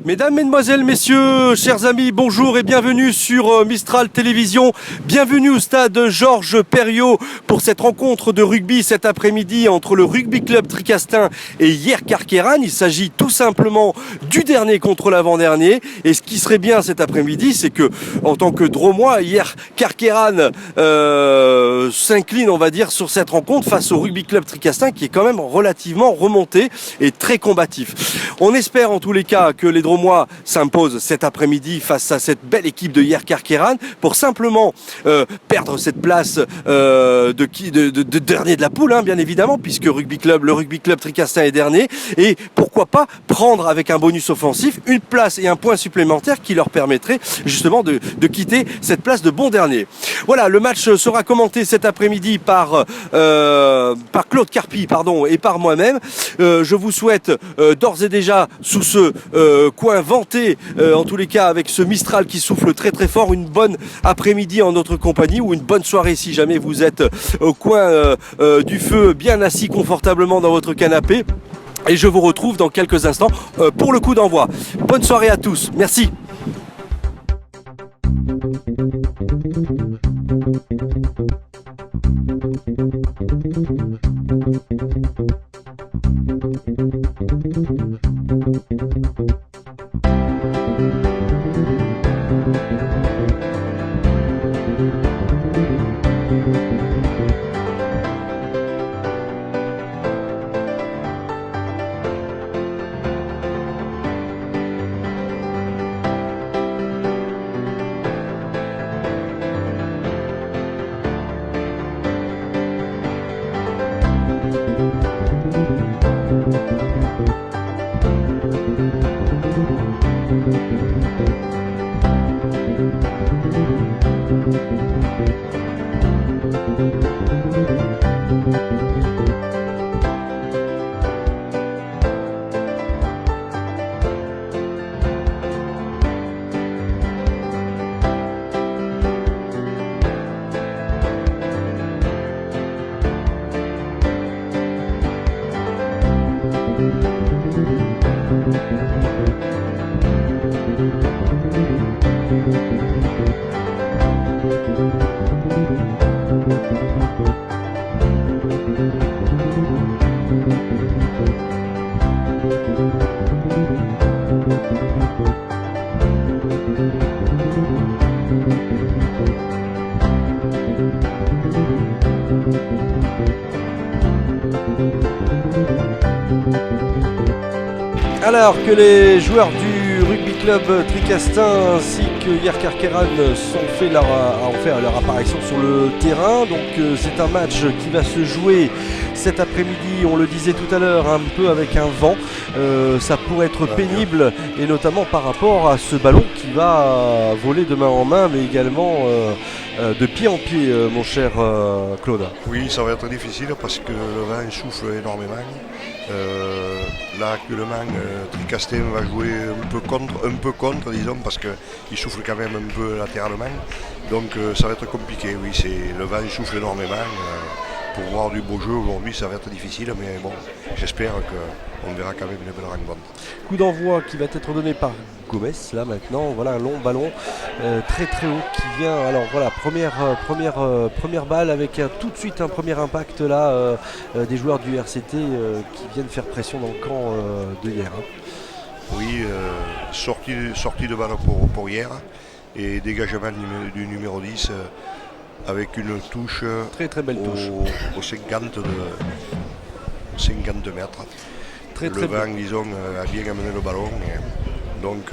Mesdames, Mesdemoiselles, Messieurs, chers amis, bonjour et bienvenue sur Mistral Télévision. Bienvenue au stade Georges Perriot pour cette rencontre de rugby cet après-midi entre le Rugby Club Tricastin et Hyères-Carqueiranne. Il s'agit tout simplement du dernier contre l'avant-dernier. Et ce qui serait bien cet après-midi, c'est que, en tant que Dromois, Hyères-Carqueiranne s'incline, on va dire, sur cette rencontre face au Rugby Club Tricastin qui est quand même relativement remonté et très combatif. On espère en tous les cas que les Dromois s'imposent cet après-midi face à cette belle équipe de Hyères-Carqueiranne pour simplement perdre cette place de dernier de la poule, hein, bien évidemment, puisque le Rugby Club Tricastin est dernier, et pourquoi pas prendre avec un bonus offensif une place et un point supplémentaire qui leur permettrait justement de quitter cette place de bon dernier. Voilà, le match sera commenté cet après-midi par Claude Carpi et par moi-même. Je vous souhaite d'ores et déjà sous ce coin vanté, en tous les cas avec ce Mistral qui souffle très très fort, une bonne après-midi en notre compagnie ou une bonne soirée si jamais vous êtes au coin du feu, bien assis confortablement dans votre canapé. Et je vous retrouve dans quelques instants pour le coup d'envoi. Bonne soirée à tous, merci. Alors que les joueurs du Rugby Club Tricastin ainsi que Hyères-Carqueiranne ont fait leur apparition sur le terrain, donc c'est un match qui va se jouer cet après-midi, on le disait tout à l'heure, un peu avec un vent, ça pourrait être pénible, et notamment par rapport à ce ballon qui va voler de main en main, mais également de pied en pied, mon cher Claude. Oui, ça va être difficile parce que le vent souffle énormément. Là actuellement, Tricastin va jouer un peu contre, disons, parce qu'il souffle quand même un peu latéralement. Donc ça va être compliqué, oui, le vent souffle énormément. Pour voir du beau jeu aujourd'hui, ça va être difficile, mais bon, j'espère qu'on verra quand même une belle rencontre. Coup d'envoi qui va être donné par Gomez, là maintenant, voilà un long ballon très très haut qui vient, alors voilà, première balle avec tout de suite un premier impact là des joueurs du RCT qui viennent faire pression dans le camp de Hyères. Hein. Oui, sortie de balle pour Hyères et dégagement du numéro 10 avec une touche très belle touche au 50 mètres. Le vent, disons, a bien amené le ballon. Donc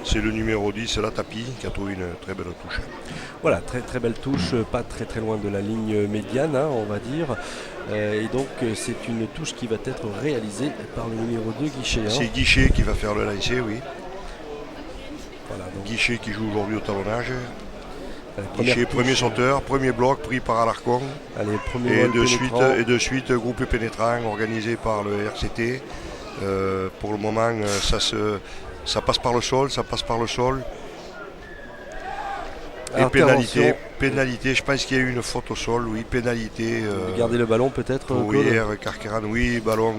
c'est le numéro 10, la Tapi, qui a trouvé une très belle touche. Voilà, très belle touche, pas très loin de la ligne médiane, hein, on va dire. Et donc c'est une touche qui va être réalisée par le numéro 2, Guichet. Hein. C'est Guichet qui va faire le lancer, oui. Voilà, donc. Guichet qui joue aujourd'hui au talonnage. Guichet, premier sauteur, premier bloc pris par Alarcon. Allez, et de suite, groupe pénétrant organisé par le RCT. Pour le moment, ça passe par le sol, Et pénalité, je pense qu'il y a eu une faute au sol, oui, pénalité. Garder le ballon peut-être, pour Hyères-Carqueiranne, oui, ballon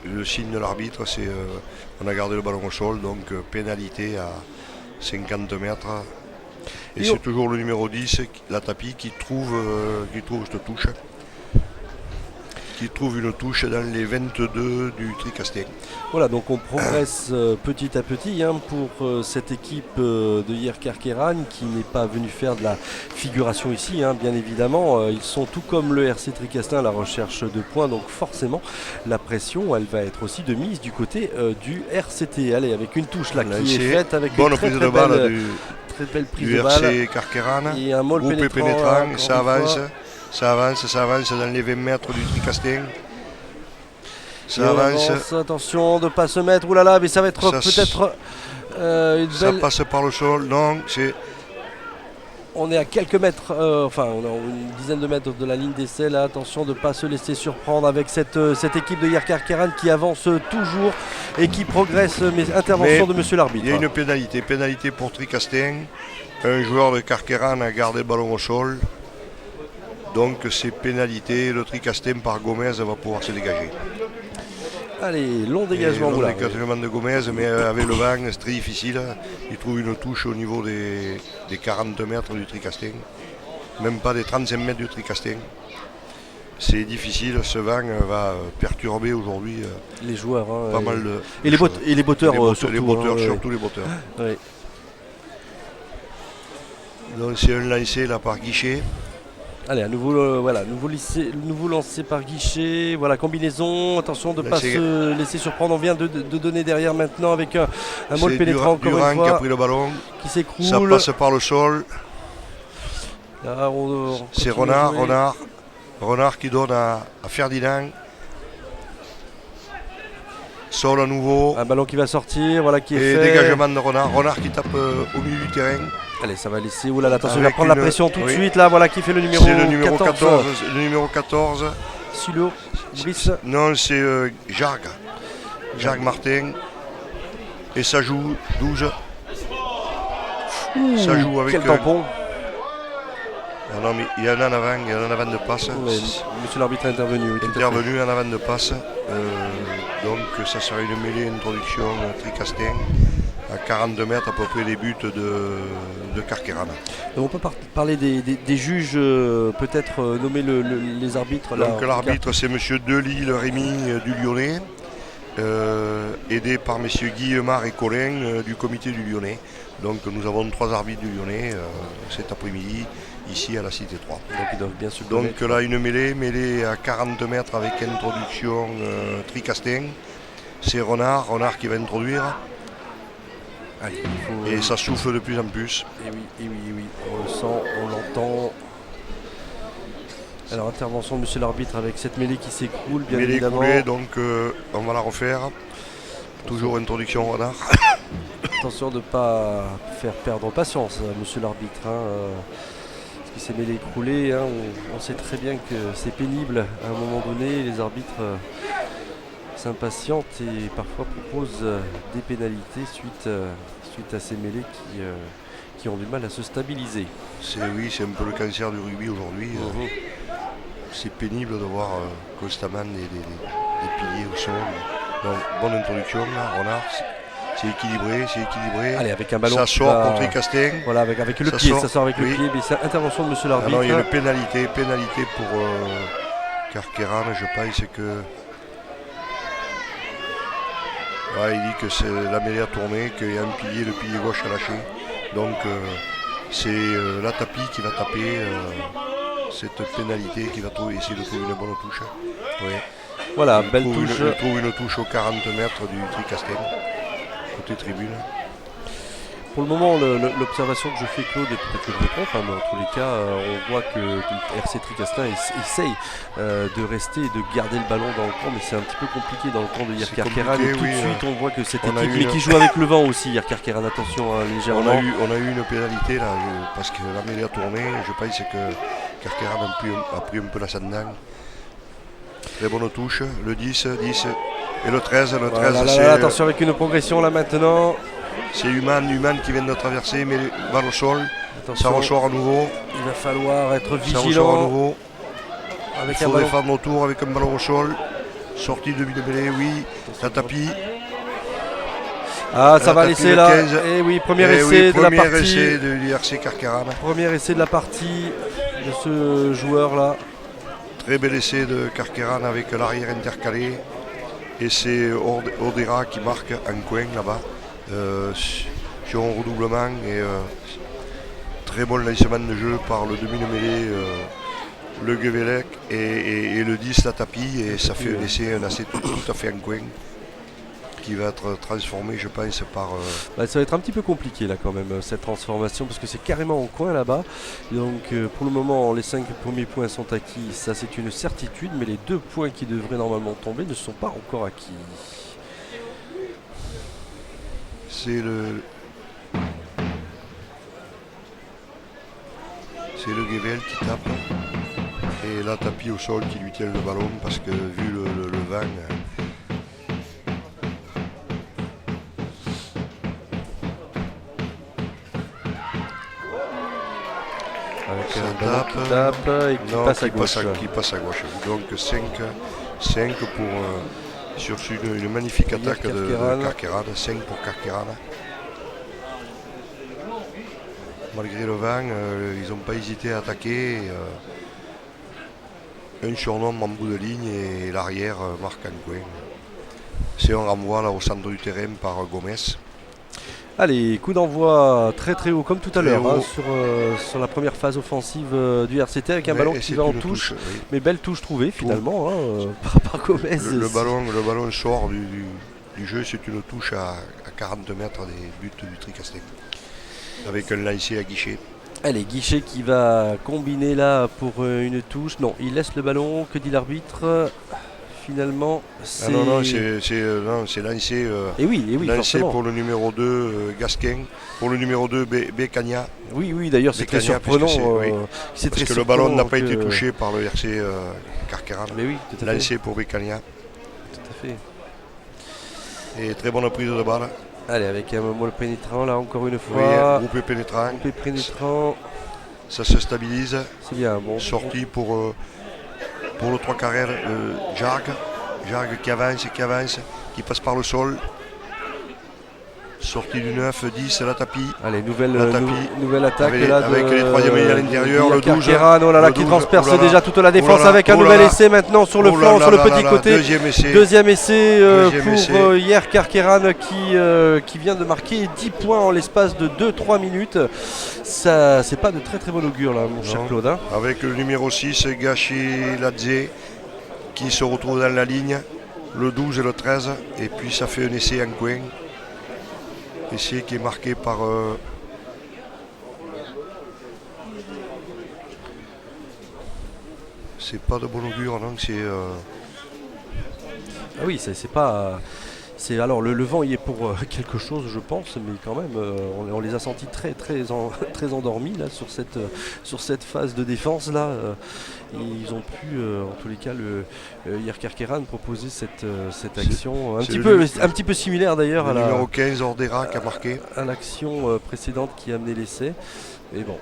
le signe de l'arbitre, c'est on a gardé le ballon au sol, donc pénalité à 50 mètres. Et c'est toujours le numéro 10, la tapis, qui trouve cette touche. Qui trouve une touche dans les 22 du Tricastin. Voilà, donc on progresse petit à petit pour cette équipe de Yerkarkeran qui n'est pas venue faire de la figuration ici, bien évidemment. Ils sont tout comme le RC Tricastin à la recherche de points, donc forcément la pression elle va être aussi de mise du côté du RCT. Allez, avec une touche là qui est faite avec bonne une prise de balle très belle prise du de balle. RC Carqueran, Et un môle pénétrant, ça avance. Ça avance dans les 20 mètres du Tricastin. Ça avance. Attention de ne pas se mettre. Ouh là là, mais ça va être peut-être une belle... Ça passe par le sol. Non, c'est... On est à quelques mètres, on a une dizaine de mètres de la ligne d'essai. Là, attention de ne pas se laisser surprendre avec cette équipe de Yerkarkeran qui avance toujours et qui progresse. Mais intervention de monsieur l'arbitre. Il y a une pénalité pour Tricastin. Un joueur de Carqueran a gardé le ballon au sol. Donc c'est pénalité, le Tricastin par Gomez va pouvoir se dégager. Allez, long dégagement. Long dégagement de Gomez, mais avec le vent, c'est très difficile. Il trouve une touche au niveau des 40 mètres du Tricastin. Même pas des 35 mètres du Tricastin. C'est difficile, ce vent va perturber aujourd'hui les joueurs. Pas mal de... Et les botteurs surtout. Surtout les botteurs. Ouais. Donc c'est un lancé là par Guichet. Allez, à nouveau, nouveau lancé par Guichet. Voilà, combinaison. Attention de ne pas se laisser surprendre. On vient de donner derrière maintenant avec un môle pénétrant encore une fois. Qui a pris le ballon. Qui s'écroule. Ça passe par le sol. C'est Renard qui donne à Ferdinand. Sol à nouveau. Un ballon qui va sortir, voilà qui est fait. Et dégagement de Renard qui tape au milieu du terrain. Allez, ça va laisser. Oula, attention, il va prendre la pression tout de suite. Là, voilà qui fait le numéro 14. C'est le numéro 14. Le numéro 14. Silo, Brice. Non, c'est Jargue Martin. Et ça joue 12. Ça joue avec. Quel tampon. Non, mais il y en a en avant de passe. Monsieur l'arbitre est intervenu. Intervenu en avant de passe. Donc ça serait une mêlée introduction Tricastin à 42 mètres à peu près des buts de Carqueran. On peut parler des juges, peut-être nommer les arbitres. Donc l'arbitre c'est monsieur Delisle Rémy du Lyonnais, aidé par messieurs Guillemard et Colin du comité du Lyonnais. Donc nous avons 3 arbitres du Lyonnais cet après-midi ici à la Cité 3. Donc ils doivent bien se connaître. Donc là une mêlée à 42 mètres avec introduction Tricastin. C'est Renard qui va introduire. Allez, et ça souffle de plus en plus. Et oui, on le sent, on l'entend. Alors intervention de monsieur l'arbitre avec cette mêlée qui s'écroule bien évidemment. Mêlée écoulée, donc on va la refaire. Toujours introduction Renard. Attention de ne pas faire perdre patience monsieur l'arbitre. Parce que ces mêlées écroulées, on sait très bien que c'est pénible à un moment donné. Les arbitres s'impatientent et parfois proposent des pénalités suite à ces mêlées qui ont du mal à se stabiliser. C'est un peu le cancer du rugby aujourd'hui. C'est pénible de voir constamment des piliers au sol. Donc bonne introduction là, Renard. C'est équilibré. Allez, avec un ballon. Ça sort contre Tricastin. Voilà, avec le pied, ça sort avec le pied. Mais c'est intervention de monsieur l'arbitre. Non, il y a une pénalité pour Carqueran, je pense que. Ouais, il dit que c'est la mêlée a tourné, qu'il y a un pilier, le pilier gauche a lâché. Donc c'est la tapis qui va taper cette pénalité, qui va essayer de trouver une bonne touche. Oui. Voilà, belle touche. Il trouve une touche aux 40 mètres du Tricastin, côté tribune. Pour le moment, l'observation que je fais, Claude, et peut-être que je me trompe, mais en tous les cas, on voit que RC Tricastin essaye de rester et de garder le ballon dans le camp, mais c'est un petit peu compliqué dans le camp de Yerkarkeran. Et tout de suite, on voit que cette équipe, mais qui joue avec le vent aussi, Yerkarkeran, attention, légèrement. On a eu une pénalité là, parce que la mêlée a tourné. Je pense que Carqueran a pris un peu l'ascendant. Très bonne touche, le 10 et le 13. Attention avec une progression là maintenant. C'est Human qui vient de traverser, mais balle au sol. Attention. Ça ressort à nouveau. Il va falloir être vigilant. Ça ressort à nouveau. Il faut défendre autour avec un ballon au sol. Sortie de demi-mêlée, oui. Ça tapis. Ah, ça va laisser là. Et oui, premier essai de la partie. Premier essai du RC Carqueiranne. Premier essai de la partie de ce joueur-là. Très bel essai de Carqueiranne avec l'arrière intercalé. Et c'est Odera qui marque un coin là-bas. Sur un redoublement. Et très bon lancement de jeu par le demi-mêlée. Le Guevelec et le 10 la tapis. Et ça fait un essai tout à fait en coin. Qui va être transformé, je pense, par... Ça va être un petit peu compliqué là quand même, cette transformation, parce que c'est carrément en coin là-bas. Donc pour le moment, les 5 premiers points sont acquis, ça c'est une certitude, mais les 2 points qui devraient normalement tomber ne sont pas encore acquis. C'est le Guevel qui tape, et la tapis au sol qui lui tient le ballon, parce que vu le vent... Avec un ballon qui tape et qui passe à gauche. Qui passe à gauche. Donc 5 pour sur une magnifique attaque de Carqueiranne. 5 pour Carqueiranne. Malgré le vent, ils n'ont pas hésité à attaquer. Un surnom en bout de ligne et l'arrière marque un coin. C'est un renvoi là au centre du terrain par Gomez. Allez, coup d'envoi très très haut comme tout à l'heure sur la première phase offensive du RCT avec un ballon qui va en touche. Oui. Mais belle touche trouvée finalement par Gomez. Le ballon sort du jeu, c'est une touche à 40 mètres des buts du Tricastin. Avec un lancé à Guichet. Allez, Guichet qui va combiner là pour une touche. Non, il laisse le ballon, que dit l'arbitre ? Finalement, c'est... Ah non, c'est lancé, lancé pour le numéro 2 Gasquin, pour le numéro 2 Bécagna. Oui, d'ailleurs c'est très surprenant. Parce que le ballon n'a pas été touché par le RC Carqueiranne. Mais oui, tout à lancé pour Bécagna. Tout à fait. Et très bonne prise de balle. Allez, avec un molle pénétrant là encore une fois. Oui, groupé pénétrant. Ça se stabilise. C'est bien, bon. Sortie pour le 3 carrés, Jargue qui avance, qui passe par le sol. Sortie du 9, 10, la tapis. Allez, nouvelle attaque avec, là avec les troisième lignes à l'intérieur, le 12. Qui transperce déjà toute la défense avec un nouvel essai maintenant sur le flanc, sur le petit côté. Deuxième essai pour hier Carqueiranne qui vient de marquer 10 points en l'espace de 2-3 minutes. Ça, c'est pas de très très bon augure là, mon cher Claude. Hein. Avec le numéro 6, Gachi Ladze, qui se retrouve dans la ligne. Le 12 et le 13. Et puis ça fait un essai en coin. Essai qui est marqué par c'est pas de bon augure, non, c'est Ah oui, c'est pas alors le vent y est pour quelque chose, je pense, mais quand même on les a sentis très endormis là sur cette phase de défense là. Ils ont pu en tous les cas hier Carqueiranne proposer cette action un petit peu similaire d'ailleurs à la numéro 15 Ordera qui a marqué à l'action précédente qui a amené l'essai. Et bon.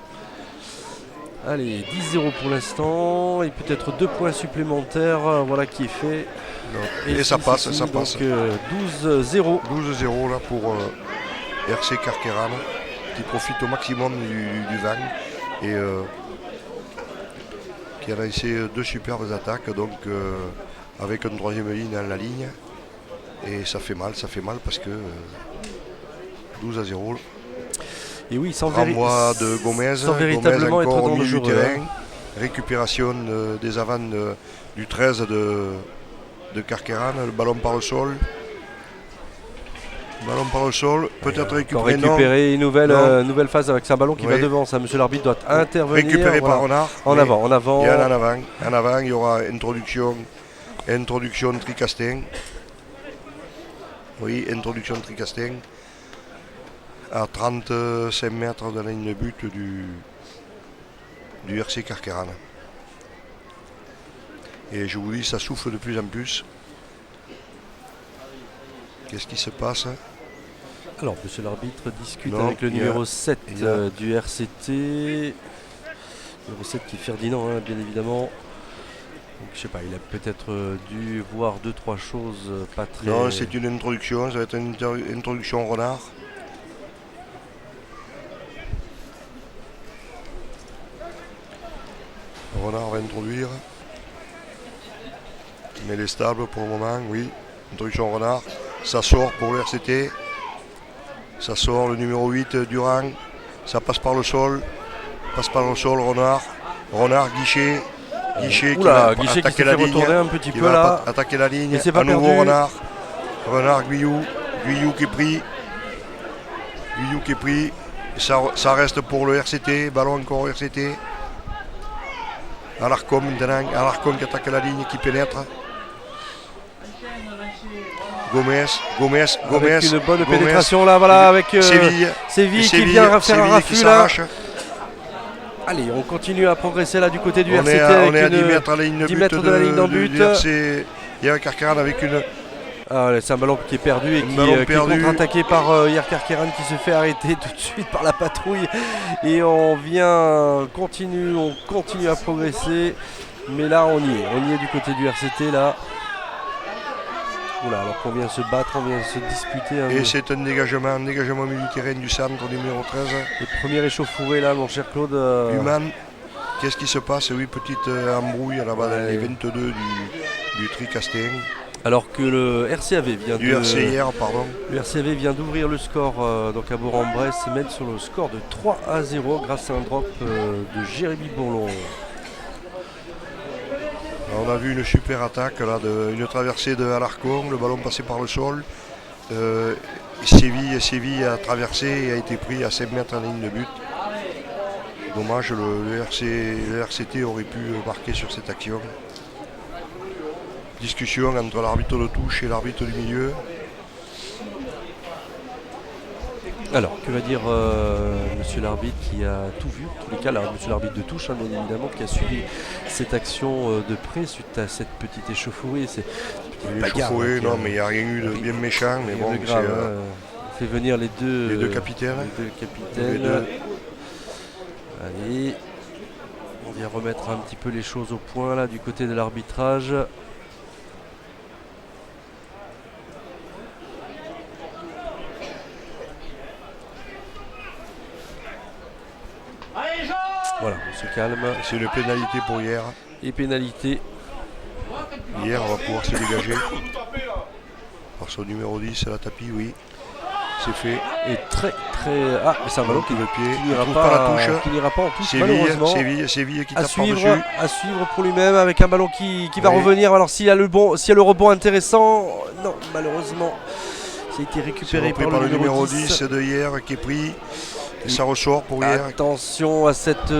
Allez, 10-0 pour l'instant et peut-être 2 points supplémentaires, voilà qui est fait. Et ça passe. Donc 12-0. 12-0 là pour RC Carqueiranne qui profite au maximum du vent et qui a lancé 2 superbes attaques donc avec une troisième ligne dans la ligne. Et ça fait mal parce que 12-0. Et oui, sans de Gomez, véritablement Gomez être dans le du terrain. Récupération des avants du 13 de Carqueiranne, le ballon par le sol. Peut-être récupéré une nouvelle phase avec un ballon qui va devant. Ça, monsieur l'arbitre doit intervenir. Récupéré par Renard. En avant. Il y en avant, il y aura introduction Tricastin. Oui, introduction Tricastin. À 35 mètres de la ligne de but du RC Carqueiranne. Et je vous dis, ça souffle de plus en plus. Qu'est-ce qui se passe ? Alors, monsieur l'arbitre discute avec le numéro 7 du RCT. Numéro 7 qui est Ferdinand, bien évidemment. je sais pas, il a peut-être dû voir 2-3 choses pas très... Non, c'est une introduction, ça va être une introduction renard. Le renard va introduire. Mais les stables pour le moment, oui. Introduction renard. Ça sort pour le RCT. Ça sort le numéro 8 Durand. Ça passe par le sol. Passe par le sol, renard. Renard, Guichet. Guichet qui va Guichet attaquer qui la s'est fait ligne. retourner un petit Qui peu va là. attaquer la ligne. Mais c'est pas à nouveau perdu. renard. Renard, Guyou. Guyou qui est pris. Guyou qui est pris. Ça reste pour le RCT. Ballon encore au RCT. Alarcon maintenant. Alarcon qui attaque la ligne, qui pénètre. Gomez. Avec une bonne pénétration là, voilà, avec Séville qui vient faire un refus là. Allez, on continue à progresser là du côté du RCT. On est à 10 mètres, à la ligne 10 mètres de la ligne d'en but. Hier Karkaran avec une... c'est un ballon qui est perdu et qui est contre-attaqué par Hier Karkaran qui se fait arrêter tout de suite par la patrouille. Et on continue à progresser. Mais là, on y est du côté du RCT là. Oula, alors qu'on vient se battre, on vient se disputer. Et c'est un dégagement milieu terrain du centre numéro 13. Le premier échauffouré là, mon cher Claude. Human, qu'est-ce qui se passe? Oui, petite embrouille là-bas dans les 22 du Tricastin. Alors que le RCAV vient d'ouvrir le score donc à Bourg-en-Bresse et mène sur le score de 3-0 grâce à un drop de Jérémy Bourlon. On a vu une super attaque, là, une traversée de Alarcon, le ballon passé par le sol. Séville a traversé et a été pris à 5 mètres en ligne de but. Dommage, le RCT aurait pu marquer sur cette action. Discussion entre l'arbitre de touche et l'arbitre du milieu. Alors, que va dire monsieur l'arbitre qui a tout vu, en tous les cas, monsieur l'arbitre de touche, bien évidemment, qui a suivi cette action de près suite à cette petite échauffourée. Une échauffourée, non, mais il n'y a rien eu de bien méchant. Mais bon, grave, on fait venir les deux capitaines. Allez, on vient remettre un petit peu les choses au point là du côté de l'arbitrage. Voilà, on se calme. C'est une pénalité pour hier. Et pénalité. Hier, on va pouvoir se dégager. Par son numéro 10, la tapis, oui. C'est fait. Et très. Ah, mais c'est un ballon qui n'ira pas en touche, malheureusement. Séville qui tape par-dessus. À suivre pour lui-même avec un ballon qui va revenir. Alors s'il y a le rebond intéressant. Non, malheureusement. Ça a été récupéré par le numéro 10 de hier qui est pris. Et ça ressort pour hier. Attention à cette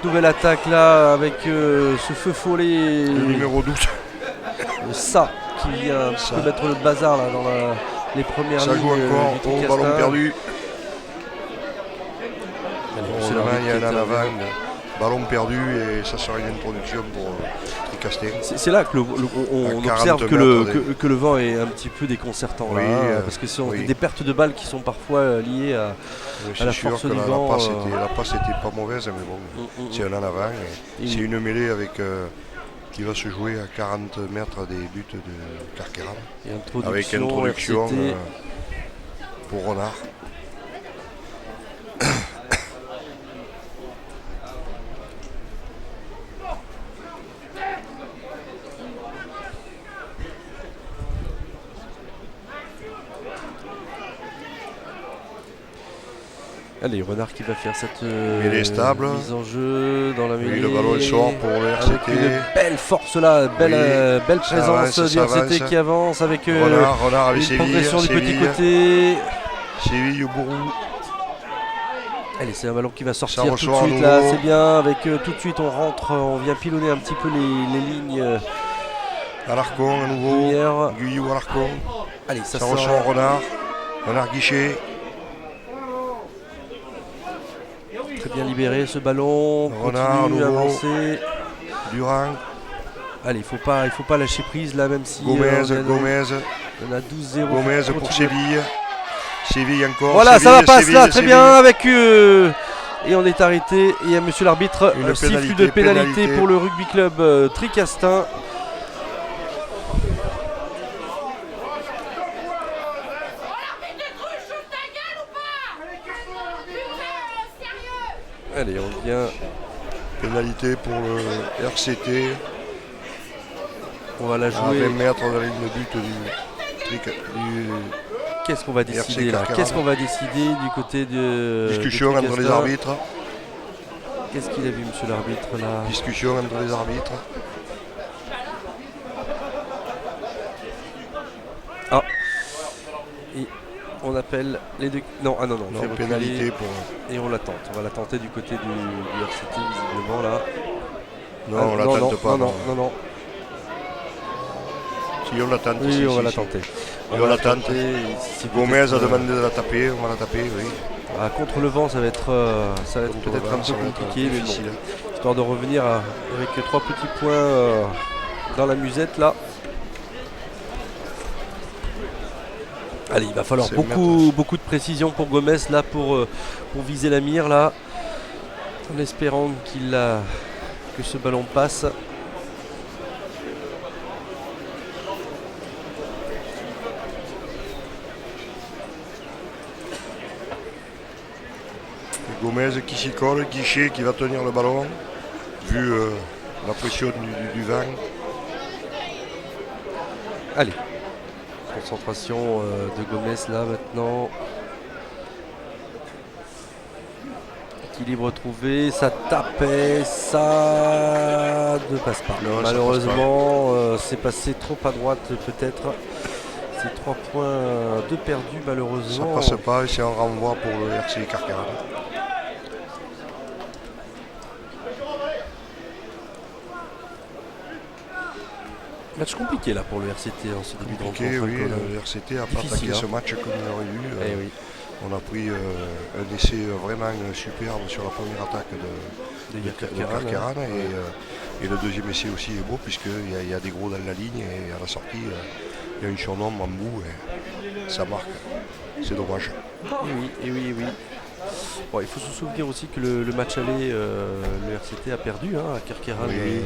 nouvelle attaque là avec ce feu follet. Le numéro 12. Ça qui vient mettre le bazar là dans les premières lignes. Ça joue encore. Ballon perdu. Il y a un en avant. Ballon perdu et ça sera une introduction pour Tricastin. C'est là que on observe que le vent est un petit peu déconcertant. Oui, là, parce que ce sont des pertes de balles qui sont parfois liées à la force du vent. La passe n'était pas mauvaise, mais bon, c'est un en avant. C'est une mêlée qui va se jouer à 40 mètres des buts de Karkaran. Avec introduction pour Renard. Allez, Renard qui va faire cette mise en jeu dans la mêlée. Oui, le ballon sort pour le RCT. Avec une belle force là, belle présence du RCT qui avance avec Renard avec une progression du petit côté. Séville au Bourou. Allez, c'est un ballon qui va sortir tout de suite là, c'est bien. Avec tout de suite on rentre, on vient pilonner un petit peu les lignes. Alarcon à nouveau. Guyou Alarcon. Allez, ça ressort Renard. Renard Guichet. Très bien libéré ce ballon. Renard continue à avancer. Durand. Allez, il faut pas lâcher prise là, même si Gomez. On a 12-0. Gomez pour Séville. Séville encore. Voilà, ça va passer là, très bien avec et on est arrêté. Et monsieur l'arbitre, siffle de pénalité pour le rugby club Tricastin. Allez, on vient. Pénalité pour le RCT. On va la À jouer. 20 mètres de la ligne de but du Qu'est-ce qu'on va décider là? Carcarane. Qu'est-ce qu'on va décider du côté de. Discussion de entre les Tricastin? arbitres. Qu'est-ce qu'il a vu, monsieur l'arbitre là? Discussion entre les arbitres. Ah. Et on appelle les deux. Non, ah non, non, on fait Non, reculer. pénalité pour. Et on la tente. On va la tenter du côté du RCT, visiblement là. Non, Ah, on la non, tente pas. non, non, non. Si on la tente, Oui, si, on va si, la si. tenter. Et on la tente. Si Gomez a peut-être, demandé de la taper, on va la taper, oui. contre le vent, ça va être, Contre peut-être le un vent, ça peu va être compliqué, mais bon. difficile. Histoire de revenir avec 3 petits points dans la musette là. Allez, il va falloir C'est beaucoup de précision pour Gomez là pour viser la mire là. En espérant que ce ballon passe. Gomez qui s'y colle, Guichet qui va tenir le ballon, vu la pression du vent. Allez, concentration de Gomez là maintenant. Équilibre trouvé, ça tapait, ça ne passe pas. Non, ça malheureusement, c'est passé trop à droite peut-être. C'est 3 points de perdu Ça malheureusement. passe pas et c'est un renvoi pour le RC Carcarane. Match compliqué là pour le RCT en ce début de rencontre. Compliqué, oui, Colin. le RCT n'a pas Difficile, attaqué hein. ce match comme il aurait dû. Eh oui, On a pris un essai vraiment superbe sur la première attaque de Carcarane et le deuxième essai aussi est beau puisqu'il y a des gros dans la ligne et à la sortie il y a une surnombre en bout et ça marque. C'est dommage. Et oui. Bon, il faut se souvenir aussi que le match aller, le RCT a perdu hein, à Carcarane. Oui.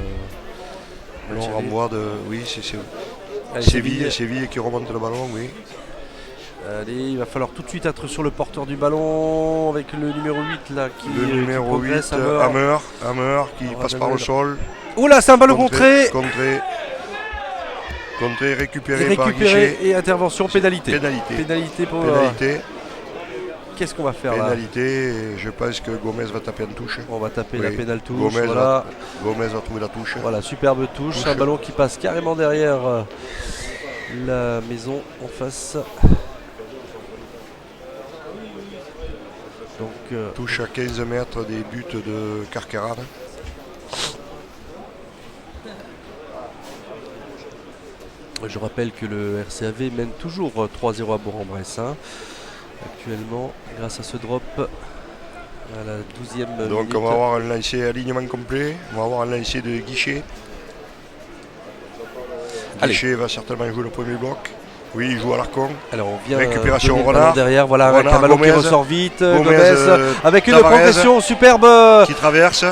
Match On aller. renvoie de. Oui, c'est Allez, Séville qui remonte le ballon, oui. Allez, il va falloir tout de suite être sur le porteur du ballon avec le numéro 8 là qui Le numéro qui progresse, 8, Hammer qui passe par le sol. Oula, c'est un ballon contré. Contré, récupéré par Guichet. Et intervention, pénalité. Pénalité. Pour. Qu'est-ce qu'on va faire Pénalité, et je pense que Gomez va taper en touche. On va taper Oui. la pénale touche. Gomez, Voilà. Gomez va trouver la touche. Voilà, superbe touche. Un ballon qui passe carrément derrière la maison en face. Donc, Touche à 15 mètres des buts de Carcarane. je rappelle que le RCAV mène toujours 3-0 à Bourg-en-Bresse. Hein. Actuellement, grâce à ce drop à la 12e Donc minute. on va avoir un lancer alignement complet. On va avoir un lancer de Guichet. Guichet va certainement jouer le premier bloc. Oui, il joue à l'Arcon. Alors on vient récupération donner le ballon Renard. derrière, voilà, avec Renard, un ballon Gomez. qui ressort vite. Gomez, avec une Tavares. progression superbe. Qui traverse.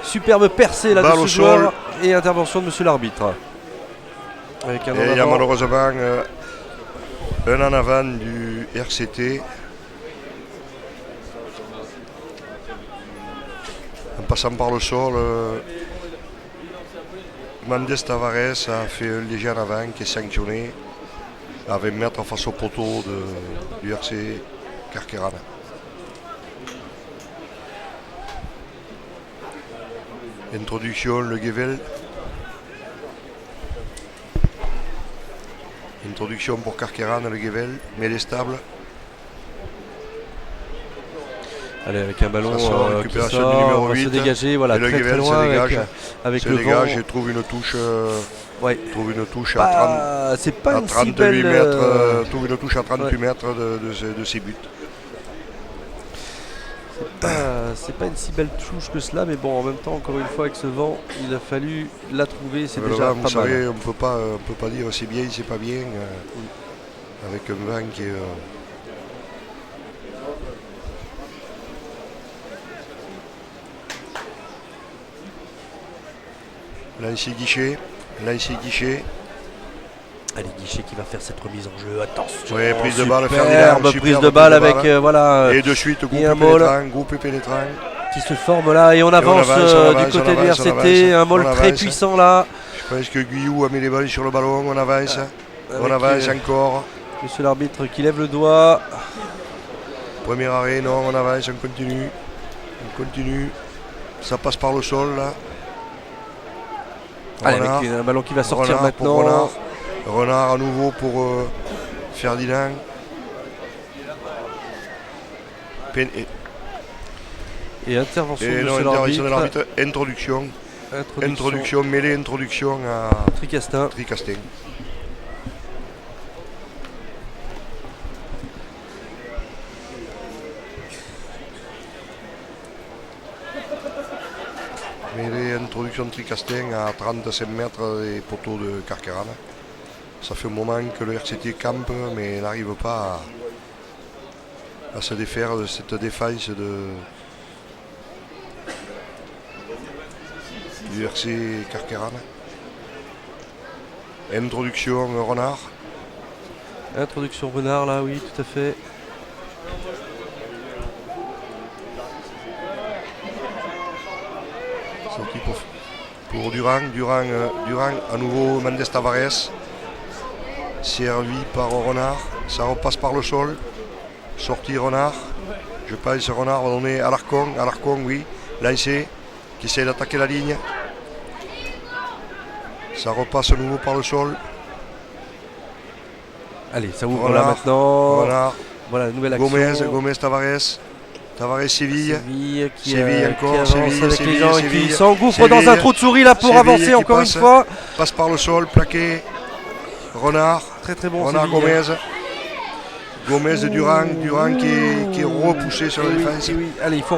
Superbe percée là Balle de ce au joueur sol. et intervention de monsieur l'arbitre. Avec un Et il y a en avant. malheureusement un en avant du RCT. En passant par le sol, Mendes Tavares a fait un léger en avant qui est sanctionné à 20 mètres face au poteau du RC Carcarane. Introduction, le Guevel. Introduction pour Carcarane, le Guevel, mais les stables. Allez, avec un ballon Ça sort, qui récupération sort, du numéro on va 8. se dégager, voilà, Et le très Guevel loin se dégage. avec Se le dégage vent. et trouve une touche, Ouais. C'est pas à une si 38 belle. mètres, trouve une touche à 38 ouais. mètres de ses buts. C'est pas une si belle touche que cela, mais bon, en même temps, encore une fois, avec ce vent, il a fallu la trouver. C'est déjà Vous pas savez, mal. on peut pas dire c'est bien, c'est pas bien, avec un vent qui est. Là ici Guichet. Allez, Guichet qui va faire cette remise en jeu. Attention. Ouais, prise de balle, superbe Ferdinand, prise superbe de balle prise de avec balle. voilà. Et de suite et un ball. groupe pénétrant. qui se forme là et on avance, du côté du RCT, un môle très puissant là. Je pense que Guyou a mis les balles sur le ballon, on avance, encore. Monsieur l'arbitre qui lève le doigt. Premier arrêt, non, on avance, on continue. Ça passe par le sol là. Allez, avec un ballon qui va sortir maintenant. Renard à nouveau pour Ferdinand. Et intervention de l'arbitre. Introduction, mêlée, introduction à Tricastin. Mêlée, introduction de Tricastin à 35 mètres des poteaux de Carqueiranne. Ça fait un moment que le RCT campe, mais n'arrive pas à se défaire de cette défense du RC Carqueiranne. Introduction Renard. Introduction Renard là, oui, tout à fait. Sorti pour Durand à nouveau Mendes Tavares. Servi par Renard. Ça repasse par le sol. Sortie Renard. Je pense que Renard va donner à Alarcon, oui. Lancé, qui essaie d'attaquer la ligne. Ça repasse à nouveau par le sol. Allez, ça ouvre Renard, là maintenant. Renard. Voilà la nouvelle action. Gomez, Tavares. Séville qui avance avec les gens et qui s'engouffre dans un trou de souris là pour Séville avancer encore une fois. Passe par le sol, plaqué. Renard. Très bon. Renard Séville. Gomez de Durand qui est repoussé sur la défense. Oui. Allez, il faut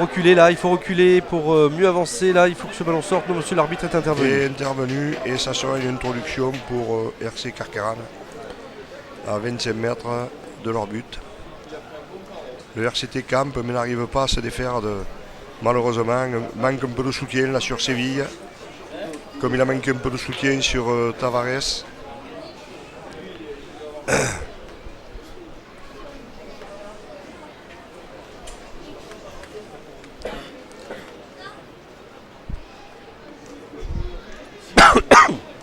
reculer pour mieux avancer là. Il faut que ce ballon sorte. Non, monsieur l'arbitre est intervenu. Et ça sera une introduction pour RC Carqueiranne à 25 mètres de leur but. Le RCT campe mais n'arrive pas à se défaire malheureusement. Manque un peu de soutien là sur Séville. Comme il a manqué un peu de soutien sur Tavares.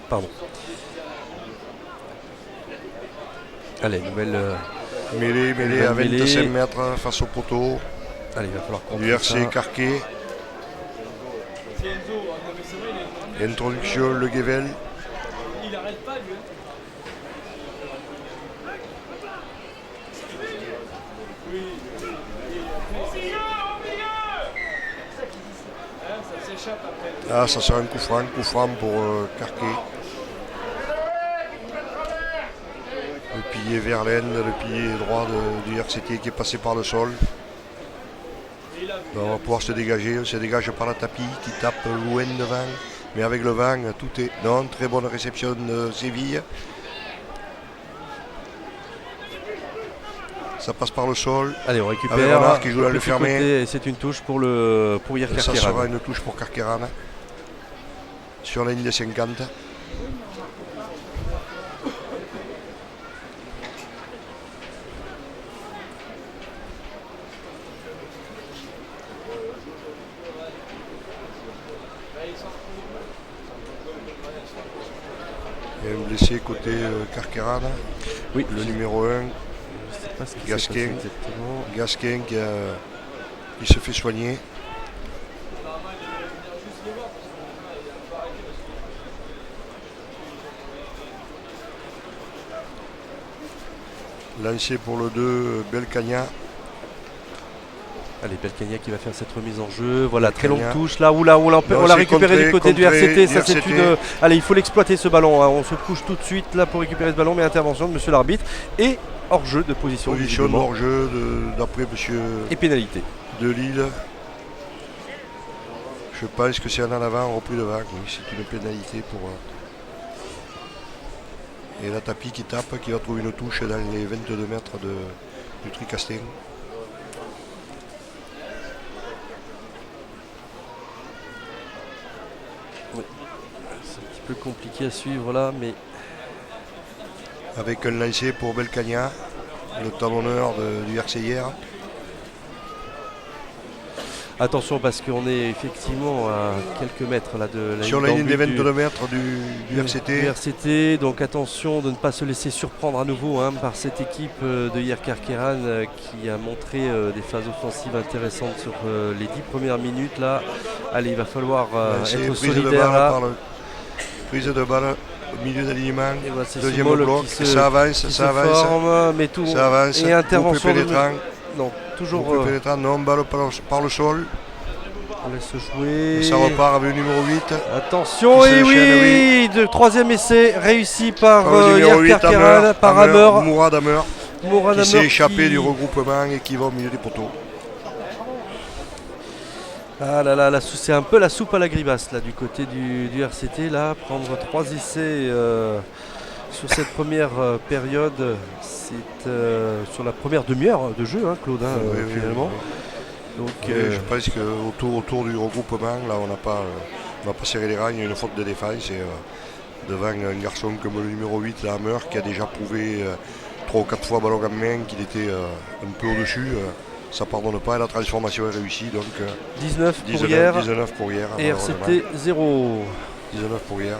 Pardon. Allez, nouvelle mêlée à 25 mètres face au poteau. Allez, il va falloir qu'on du RC Carquet. Introduction Le Guével. Il n'arrête pas lui. Ah, ça sera un coup franc pour Carquet. Le pilier Verlaine, le pilier droit du RCT qui est passé par le sol. On va pouvoir se dégager, on se dégage par la tapis qui tape loin devant. Mais avec le vent, tout est... Non, très bonne réception de Séville. Ça passe par le sol. Allez, on récupère. Avec Renard qui joue à le fermer. C'est une touche pour hier Carqueiranne. Ça sera une touche pour Carqueiranne. Sur la ligne des 50. Il y a un blessé côté Carqueiranne. Oui, le numéro 1. Gasquin qui se fait soigner. Lancé pour le 2, Belcagna. Allez, Belcagna qui va faire cette remise en jeu. Voilà, Belcagna. Très longue touche là où on l'a récupéré du côté du RCT. Ça, c'est une... Allez, il faut l'exploiter ce ballon. Hein. On se couche tout de suite là pour récupérer ce ballon, mais intervention de monsieur l'arbitre. Et hors-jeu de position. Hors-jeu d'après monsieur. Et pénalité. De Lille. Je pense que c'est un en avant, un repris de vague. Oui, c'est une pénalité pour. Et la tapis qui tape, qui va trouver une touche dans les 22 mètres du Tricastin. Oui. C'est un petit peu compliqué à suivre là, mais. Avec un lancé pour Belcagna, le talonneur du RC hier. Attention parce qu'on est effectivement à quelques mètres là de la sur la ligne des d'en-but 22 mètres du RCT. du RCT, donc attention de ne pas se laisser surprendre à nouveau par cette équipe de Hier Karkeran qui a montré des phases offensives intéressantes sur les 10 premières minutes là. Allez, il va falloir être solidaire là. Prise de balle au milieu d'alignement, Voilà, c'est deuxième Simol bloc, qui ça avance, qui ça se avance, forme, mais tout, ça avance, et intervention coupe pénétrant, non, toujours coupe pénétrant, non, balle par le sol, on laisse jouer. et ça repart avec le numéro 8. Attention, Qui et s'enchaîne, oui, de troisième essai réussi par Par le numéro 8, Hier Karkeran, par Hammer. Mourad Hammer, Mourad qui s'est Hammer échappé qui- du regroupement et qui va au milieu des poteaux. Ah là là, là c'est un peu la soupe à la grimace là du côté du RCT là, prendre 3 essais sur cette première période, c'est sur la première demi-heure de jeu, Claude, Oui, oui, finalement. oui. Donc Et je pense qu'autour du regroupement, là, on n'a pas serré les rangs, il y a une faute de défense. Et, devant un garçon comme le numéro 8, la Hammer, qui a déjà prouvé 3 ou 4 fois ballon en main qu'il était un peu au-dessus. Ça pardonne pas et la transformation est réussie. Donc 19 pour hier 19 pour hier. et RCT 0. 19 pour hier.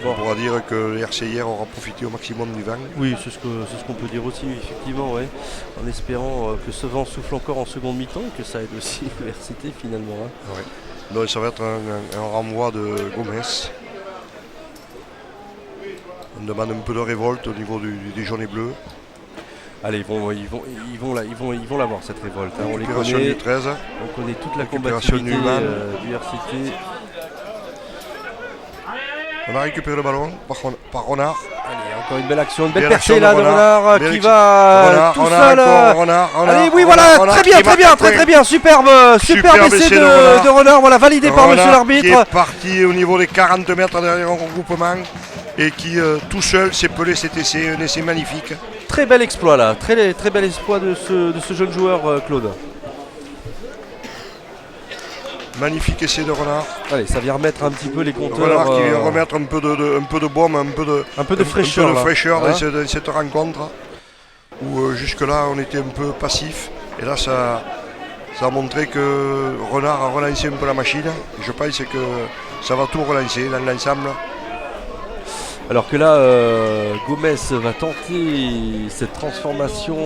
Bon. On pourra dire que le RC hier aura profité au maximum du vent. Oui, c'est ce qu'on peut dire aussi, effectivement, ouais. En espérant que ce vent souffle encore en seconde mi-temps et que ça aide aussi le RCT finalement. Ouais. Donc ça va être un renvoi de Gomez. On demande un peu de révolte au niveau des jaunes et bleus. Allez, ils vont l'avoir cette révolte. On les Récupération connaît, du 13. on connaît toute la Récupération combativité du Man. du RCT. On a récupéré le ballon par Renard. Allez, encore une belle action, une belle Belle percée action là de de Renard. Renard Belle qui action. va Renard, tout Renard, seul. encore, Renard, Allez, oui, Renard, voilà, Renard très qui bien, marque un point. très bien, superbe essai de de Renard, voilà, validé par monsieur Renard qui l'arbitre. est parti au niveau des 40 mètres derrière un regroupement et qui tout seul s'est pelé cet essai, un essai magnifique. Très bel exploit là, très bel exploit de ce jeune joueur Claude. Magnifique essai de Renard. Allez, ça vient remettre un petit peu les compteurs. Renard qui vient remettre un peu de baume, un peu de fraîcheur, là. dans cette rencontre où jusque-là on était un peu passif. Et là ça a montré que Renard a relancé un peu la machine. Je pense que ça va tout relancer dans l'ensemble. Alors que là, Gomez va tenter cette transformation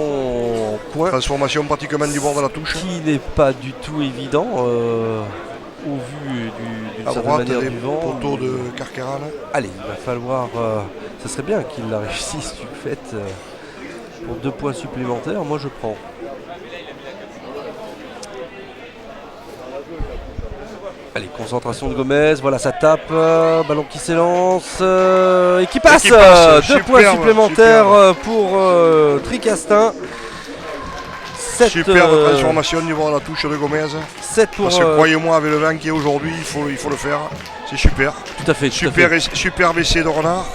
en coin. Transformation pratiquement du bord de la touche. Qui n'est pas du tout évident au vu d'une À certaine droite manière des du vent. poteaux de Karkeran. Allez, il va falloir. Ça serait bien qu'il la réussisse du fait pour 2 points supplémentaires. Moi, je prends. Allez, concentration de Gomez, voilà, ça tape, ballon qui s'élance et qui passe, 2 points superbe, supplémentaires superbe. pour Tricastin. 7, Superbe transformation du bord de la touche de Gomez. 7 pour... Parce que croyez-moi, avec le vent qui est aujourd'hui, il faut le faire. C'est super. Tout à fait, Superbe essai de Renard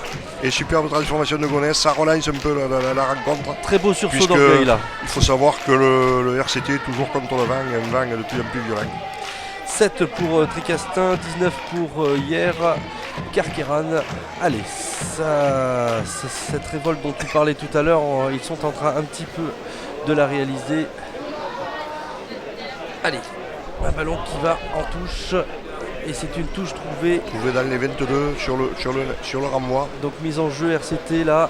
et superbe transformation de Gomez. Ça relance un peu la rencontre. Très beau sursaut Puisque d'orgueil là. Il faut savoir que le RCT est toujours contre le vent, un vent de plus en plus violent. 7 pour Tricastin, 19 pour hier, Karkeran. Allez, cette révolte dont tu parlais tout à l'heure, ils sont en train un petit peu de la réaliser. Allez, un ballon qui va en touche. Et c'est une touche trouvée. Trouvé dans les 22 sur le renvoi. Donc mise en jeu RCT là.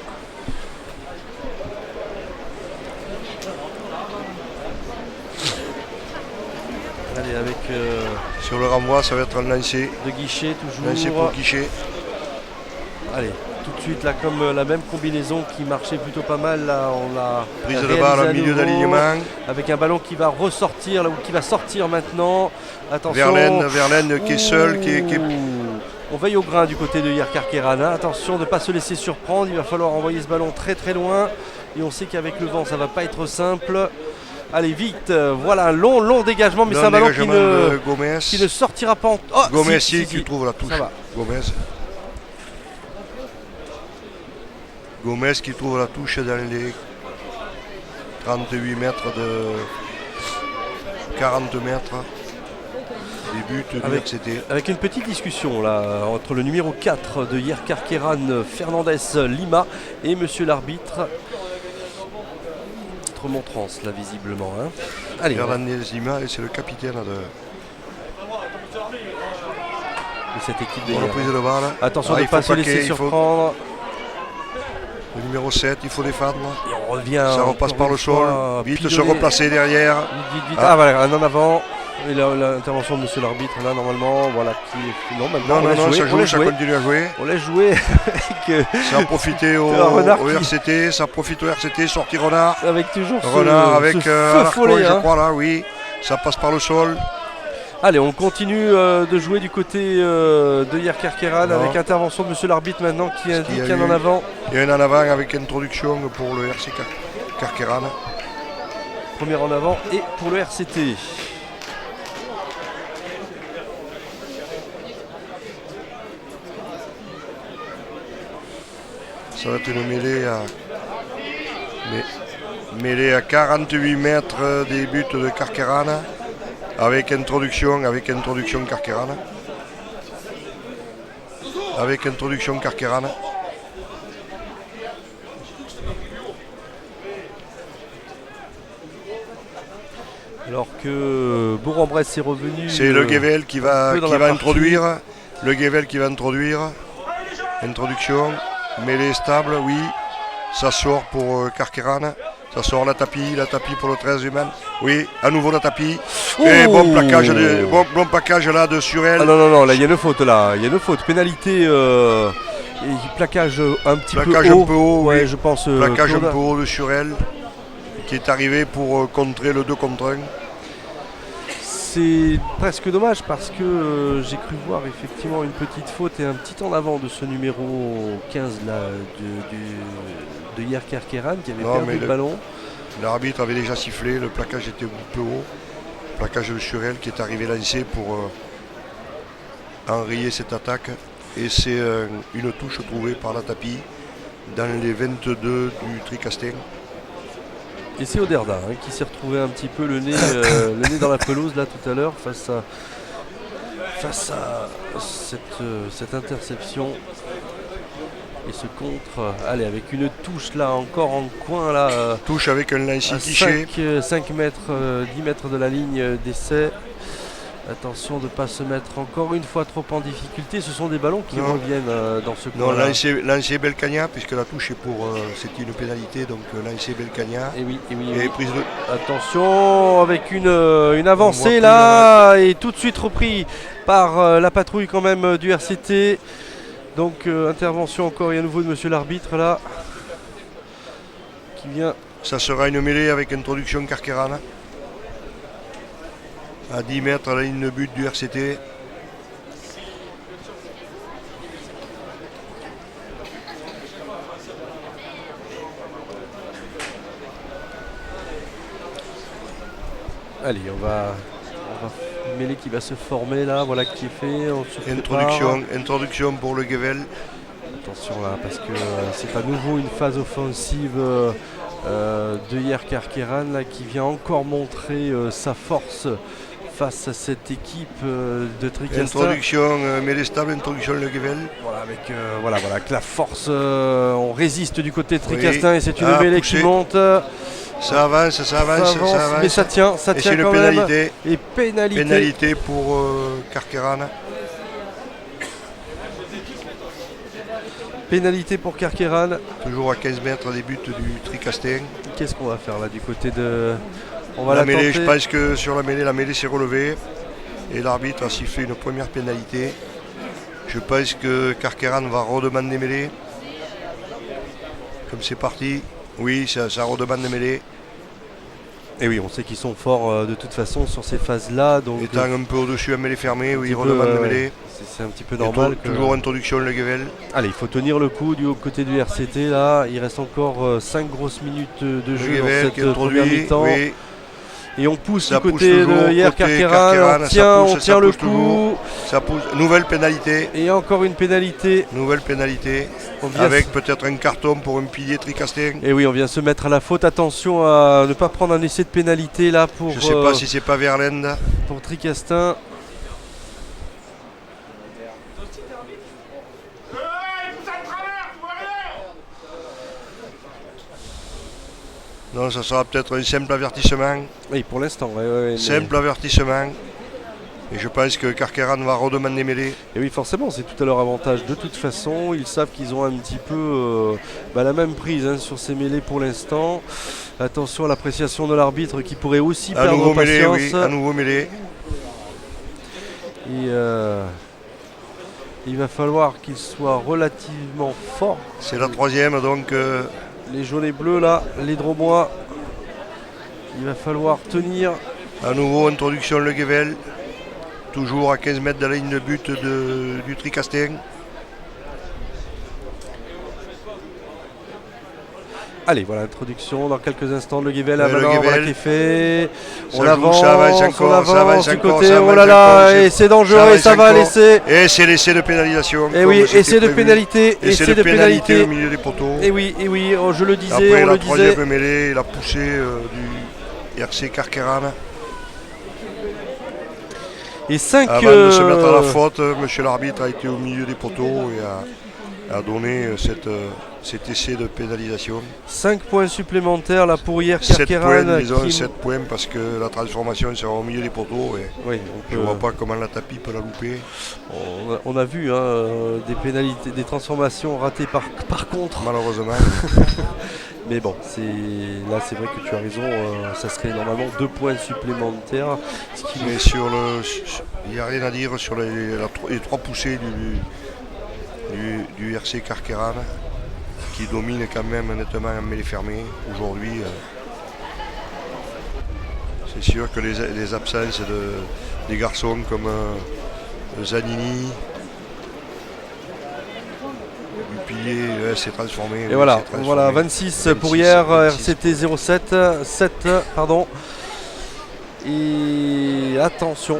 Allez, avec Sur le renvoi, ça va être un lancer. de Guichet toujours. Lancer pour Guichet. Allez, tout de suite là, comme la même combinaison qui marchait plutôt pas mal là, on l'a Prise de réalisé balle à au milieu nouveau, d'alignement. avec un ballon qui va ressortir là, ou qui va sortir maintenant. Attention. Verlaine qui est seul, qui est Ouh. On veille au grain du côté de Hier Karkeran. Attention de ne pas se laisser surprendre. Il va falloir envoyer ce ballon très très loin. Et on sait qu'avec le vent, ça va pas être simple. Allez vite, voilà un long dégagement, mais c'est un ballon qui ne sortira pas en... Oh, Gomez si. qui trouve la touche. Ça va. Gomez qui trouve la touche dans les 38 mètres de 40 mètres. Des buts du RCT. Avec une petite discussion là entre le numéro 4 de Hier Karkeran, Fernandez Lima, et monsieur l'arbitre. Remontrance là visiblement. Allez, Fernandez Lima, et c'est le capitaine de cette équipe de reprise de balle. Attention de ne pas se laisser surprendre. Le numéro 7, il faut défendre. Et on revient. Ça repasse par le sol. Vite se replacer derrière. Vite. Ah voilà, un en avant. Et l'intervention de monsieur l'arbitre là normalement, voilà qui est. Non, ça continue à jouer. On laisse jouer avec. Ça a profité au RCT, ça profite au RCT, sorti Renard. Avec toujours Renard avec follet, je crois là, oui. Ça passe par le sol. Allez, on continue de jouer du côté de Hier Carqueiranne avec intervention de monsieur l'arbitre maintenant qui indique un en avant. Il y a un en avant avec introduction pour le RC Carqueiranne. Premier en avant et pour le RCT. Ça va être une mêlée à 48 mètres des buts de Carqueiranne. Avec introduction Carqueiranne. Avec introduction Carqueiranne. Alors que Bourg-en-Bresse est revenu. C'est le Guével qui va introduire. Le Guével qui va introduire. Introduction. Mêlée stable, oui. Ça sort pour Carqueiranne. Ça sort la tapis pour le 13 humain. Oui, à nouveau la tapis. Oh, et bon plaquage là de Surel. Ah non, là il y a une faute là. Il y a une faute. Pénalité et plaquage un petit peu haut. Ouais, oui. Je pense. Plaquage un peu haut de Surel qui est arrivé pour contrer le 2 contre 1. C'est presque dommage parce que j'ai cru voir effectivement une petite faute et un petit en avant de ce numéro 15 là, de Hier Carqueiranne qui avait perdu le ballon. L'arbitre avait déjà sifflé, le plaquage était un peu haut. Le plaquage de Surel qui est arrivé lancé pour enrayer cette attaque. Et c'est une touche trouvée par la tapis dans les 22 du Tricastin. Et c'est Oderda qui s'est retrouvé un petit peu le nez dans la pelouse là tout à l'heure face à cette interception. Et ce contre, allez, avec une touche là encore en coin là. Touche avec un lancer cliché. 5 mètres, 10 mètres de la ligne d'essai. Attention de ne pas se mettre encore une fois trop en difficulté. Ce sont des ballons qui reviennent dans ce coin. Non, lancer Belcagna, puisque la touche est pour. C'était une pénalité, donc lancer Belcagna. Et oui. Prise de... Attention avec une avancée là. Et tout de suite repris par la patrouille quand même du RCT. Donc intervention encore et à nouveau de monsieur l'arbitre là. Qui vient. Ça sera une mêlée avec introduction Carqueiranne. À 10 mètres à la ligne de but du RCT. Allez, on va une mêlée qui va se former là, voilà qui est fait. Introduction pour le Guével. Attention là, parce que c'est à nouveau une phase offensive de Hier Carqueiranne là, qui vient encore montrer sa force face à cette équipe de Tricastin. Introduction, mêlée stable, introduction le Guével. Voilà, avec la force, on résiste du côté de Tricastin et c'est une mêlée qui monte. Ça avance. Mais ça tient et c'est quand une même. Pénalité. Et pénalité pour Carqueiranne. Pénalité pour Carqueiranne. Toujours à 15 mètres des buts du Tricastin. Qu'est-ce qu'on va faire là du côté de... On va la mêlée, je pense que sur la mêlée s'est relevée et l'arbitre a sifflé une première pénalité. Je pense que Carqueiranne va redemander mêlée. Comme c'est parti, oui, ça redemande des mêlées. Et oui, on sait qu'ils sont forts de toute façon sur ces phases-là. Donc étant un peu au-dessus à mêlée fermée, oui, ils redemandent des mêlées. C'est un petit peu normal. Toujours introduction le Guével. Allez, il faut tenir le coup du côté du RCT là. Il reste encore 5 grosses minutes de jeu dans cette première mi-temps. Oui. Et on pousse du côté de Hier Carqueiranne. On tient le coup. Ça pousse. Nouvelle pénalité. Et encore une pénalité. Nouvelle pénalité. Avec peut-être un carton pour un pilier Tricastin. Et oui, on vient se mettre à la faute. Attention à ne pas prendre un essai de pénalité là pour. Je ne sais pas si c'est pas Verlende. Pour Tricastin. Non, ça sera peut-être un simple avertissement. Oui, pour l'instant. Ouais, simple avertissement. Et je pense que Carqueiranne va redemander mêlée. Et oui, forcément, c'est tout à leur avantage. De toute façon, ils savent qu'ils ont un petit peu la même prise sur ces mêlées pour l'instant. Attention à l'appréciation de l'arbitre qui pourrait aussi perdre patience. Oui, à nouveau mêlée. Et il va falloir qu'il soit relativement fort. C'est la troisième, donc... Les jaunes et bleus, là, les Dromois. Il va falloir tenir. À nouveau, introduction Le Guével. Toujours à 15 mètres de la ligne de but du Tricastin. Allez, voilà l'introduction dans quelques instants. Le Guével à maintenant, voilà qui est fait. On avance, ça avance du encore, côté. Oh là là, et c'est dangereux, ça va laisser. Et c'est l'essai de pénalisation. Et oui, essai de pénalité. Essai de pénalité au milieu des poteaux. Et oui, je le disais, après, on le disait. La troisième mêlée, la poussée du RC Carqueiranne. Et 5 Avant de se mettre à la faute, monsieur l'arbitre a été au milieu des poteaux et a donné cet essai de pénalisation. 5 points supplémentaires là pour hier Carqueiranne. 7 points parce que la transformation sera au milieu des poteaux. Et oui, je ne vois pas comment la tapis peut la louper. On a vu des pénalités, des transformations ratées par contre. Malheureusement. Mais bon, là c'est vrai que tu as raison, ça serait normalement 2 points supplémentaires. Mais il n'y a rien à dire sur les 3 poussées du RC Carqueiranne qui domine quand même nettement en mêlée fermée. Aujourd'hui, c'est sûr que les absences des garçons comme Zanini, Pilier s'est transformé. Et voilà, 26 pour hier, 26. RCT 07, 7 pardon. Et attention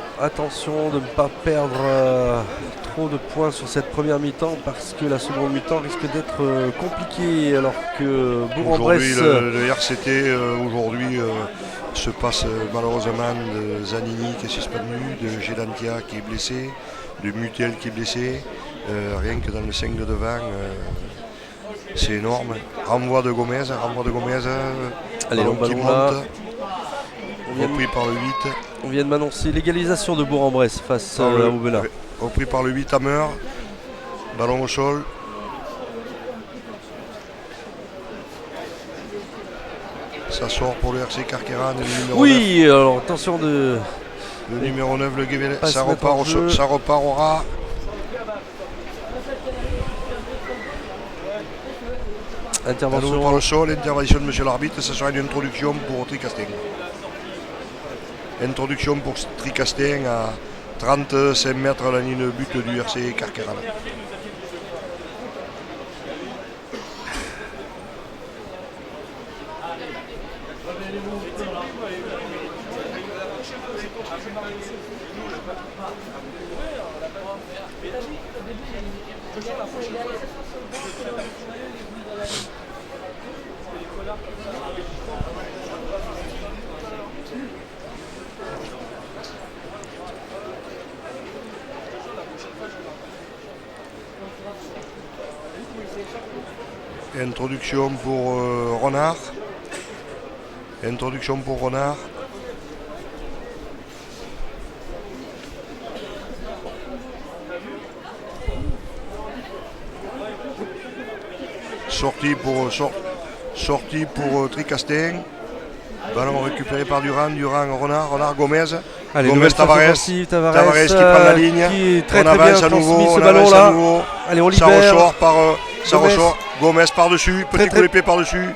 de ne pas perdre trop de points sur cette première mi-temps parce que la seconde mi-temps risque d'être compliquée alors que Bourg-en-Bresse... Le RCT aujourd'hui se passe malheureusement de Zanini qui est suspendu, de Gélantia qui est blessé, de Mutel qui est blessé. Rien que dans le 5 de devant, c'est énorme. Renvoi de Gomez. Allez, le ballon là. Repris par le 8. On vient de m'annoncer l'égalisation de Bourg-en-Bresse face à Aubenas. Repris par le 8 Hammer. Ballon au sol. Ça sort pour le RC Carqueiranne. Oui, 9. Alors attention de... Le numéro 9, le Guével. Ça repart au ras. Intervention par le sol, intervention de monsieur l'arbitre, ça sera une introduction pour Tricastin. Introduction pour Tricastin à 35 mètres à la ligne de but du RC Carqueiranne. Introduction pour Renard. Introduction pour Renard. Sortie pour Tricastin. Ballon récupéré par Durand, Renard, Gomez. Allez, Gomez, Tavares qui prend la ligne. On avance à nouveau. Allez, on libère. Ça ressort. Gomez par-dessus. Petit coup d'épée par-dessus.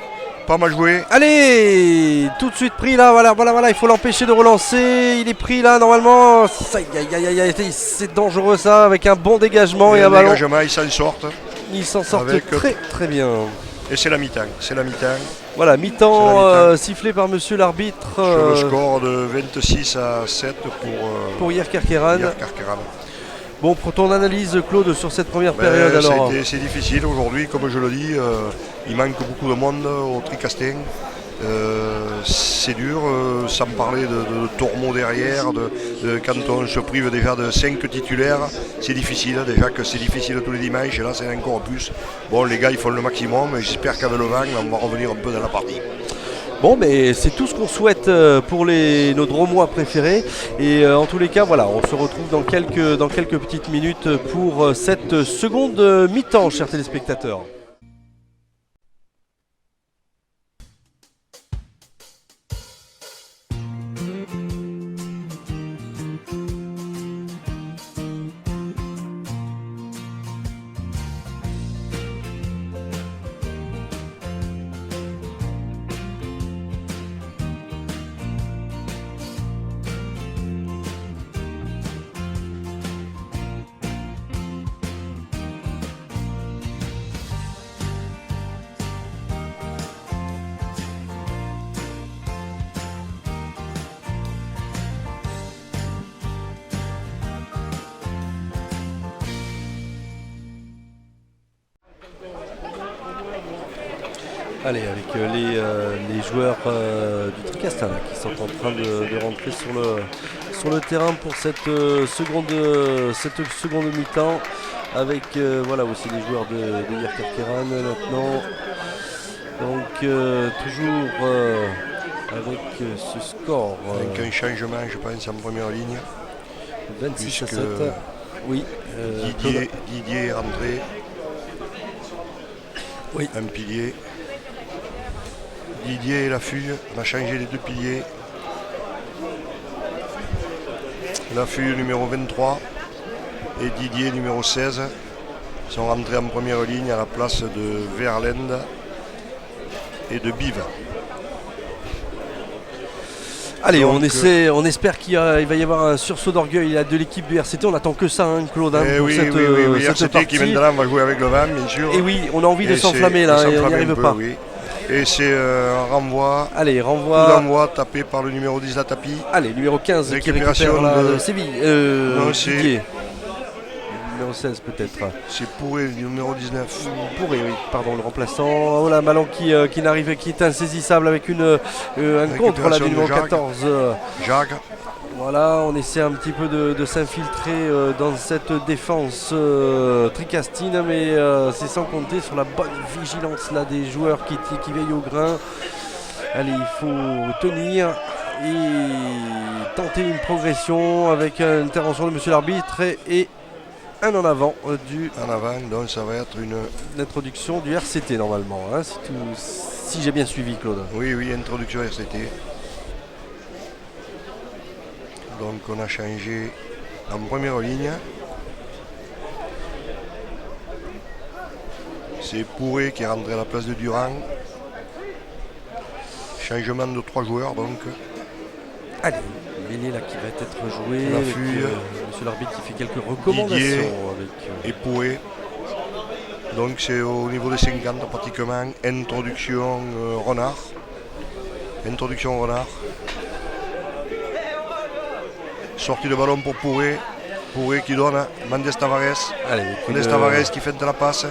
Pas mal joué. Allez, tout de suite pris là. Voilà. Il faut l'empêcher de relancer. Il est pris là normalement. C'est dangereux ça avec un bon dégagement et un ballon. Ils s'en sortent. Ils s'en sortent très bien. Et c'est la mi-temps. Voilà, mi-temps sifflé par monsieur l'arbitre. Sur le score de 26 à 7 pour hier Carqueiranne. Bon, pour ton analyse, Claude, sur cette première période alors. C'est difficile aujourd'hui, comme je le dis. Il manque beaucoup de monde au Tricastin. C'est dur, sans parler de Tormo derrière, quand on se prive déjà de 5 titulaires, c'est difficile, déjà que c'est difficile tous les dimanches, et là c'est encore plus. Bon, les gars ils font le maximum, et j'espère qu'avec le vent on va revenir un peu dans la partie. Bon, mais c'est tout ce qu'on souhaite pour nos Dromois préférés. Et en tous les cas, voilà, on se retrouve dans quelques petites minutes pour cette seconde mi-temps, chers téléspectateurs. Allez, avec les joueurs du Tricastin qui sont en train de rentrer sur le terrain pour cette seconde mi-temps, avec voilà aussi les joueurs de Hier Carqueiranne maintenant. Donc toujours avec ce score. Avec un changement, je pense, en première ligne. 26 à 7. Oui. Didier est rentré. Oui. Un pilier. Didier et Lafugue, on a changé les deux piliers. Lafugue numéro 23 et Didier numéro 16 sont rentrés en première ligne à la place de Verlende et de Bive. Allez, on espère qu'il va y avoir un sursaut d'orgueil de l'équipe du RCT. On attend que ça, hein, Claude, pour cette RCT partie. Qui maintenant va jouer avec le vent, bien sûr. Et oui, on a envie de s'enflammer là, et on n'y arrive pas. Oui. Et c'est un renvoi. Allez, renvoi. Coup d'envoi tapé par le numéro 10 la tapis. Allez, numéro 15 récupération qui récupère de Séville. Non, Didier. Numéro 16 peut-être. C'est Pourré, numéro 19. Pourré, oui, pardon, le remplaçant. Oh là, ballon qui n'arrive, qui est insaisissable avec un contre là, du numéro 14. Jacques. Voilà, on essaie un petit peu de s'infiltrer dans cette défense tricastine, mais c'est sans compter sur la bonne vigilance là, des joueurs qui veillent au grain. Allez, il faut tenir et tenter une progression avec une intervention de monsieur l'arbitre et un en avant donc ça va être une introduction du RCT normalement, hein, si j'ai bien suivi, Claude. Oui, introduction RCT. Donc on a changé en première ligne. C'est Pourré qui est rentré à la place de Durand. Changement de 3 joueurs donc. Allez, mêlée là qui va être joué. Monsieur l'arbitre qui fait quelques recommandations. Didier et Pourré. Donc c'est au niveau des 50 pratiquement. Introduction Renard. Sortie de ballon pour Pourré. Pourré qui donne Mendes Tavares. Mendes Tavares qui fait de la passe.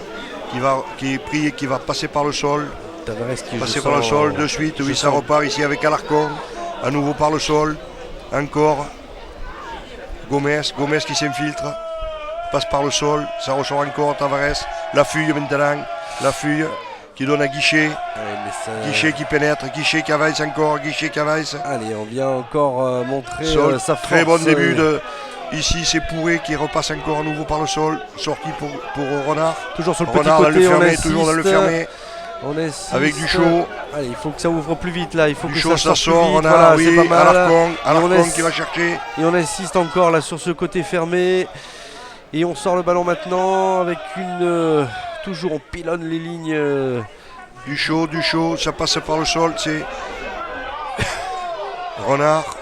Qui est pris et qui va passer par le sol. Tavares qui passer par le sol de suite. Oui, ça repart ici avec Alarcon. À nouveau par le sol. Encore. Gomez qui s'infiltre. Passe par le sol. Ça ressort encore Tavares. Lafugue maintenant. Lafugue qui donne à Guichet. Guichet qui pénètre. Guichet qui avance encore. Allez, on vient encore montrer sa force. Très bon début ici, c'est Pourré qui repasse encore à nouveau par le sol. Sortie pour Renard. Toujours sur le petit côté, toujours dans le fermé. On insiste. Avec du chaud. Allez, il faut que ça ouvre plus vite là. Il faut que chaud, ça sorte sort. Plus vite. Voilà, c'est pas mal. Alarcon qui va chercher. Et on insiste encore là sur ce côté fermé. Et on sort le ballon maintenant avec toujours on pilonne les lignes. Du chaud, ça passe par le sol, c'est Renard.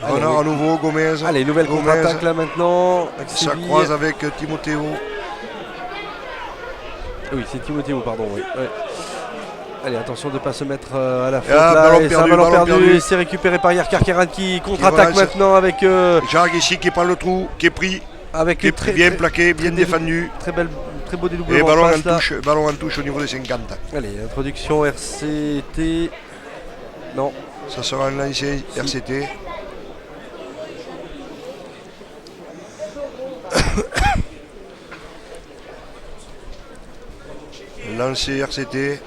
Renard à nouveau, Gomez. Allez, nouvelle contre-attaque là maintenant. Ça croise avec Timothéo. Oui, c'est Timothéo, pardon. Oui. Ouais. Allez, attention de ne pas se mettre à la faute. Ballon perdu. C'est récupéré par Hier Carqueiranne qui contre-attaque maintenant avec. Jacques ici qui prend le trou, qui est pris. Avec bien plaqué, bien défendu. Très beau dédoublement. Et ballon en touche au niveau des 50. Allez, introduction RCT. Non. Ça sera un lancé RCT. Lancé RCT.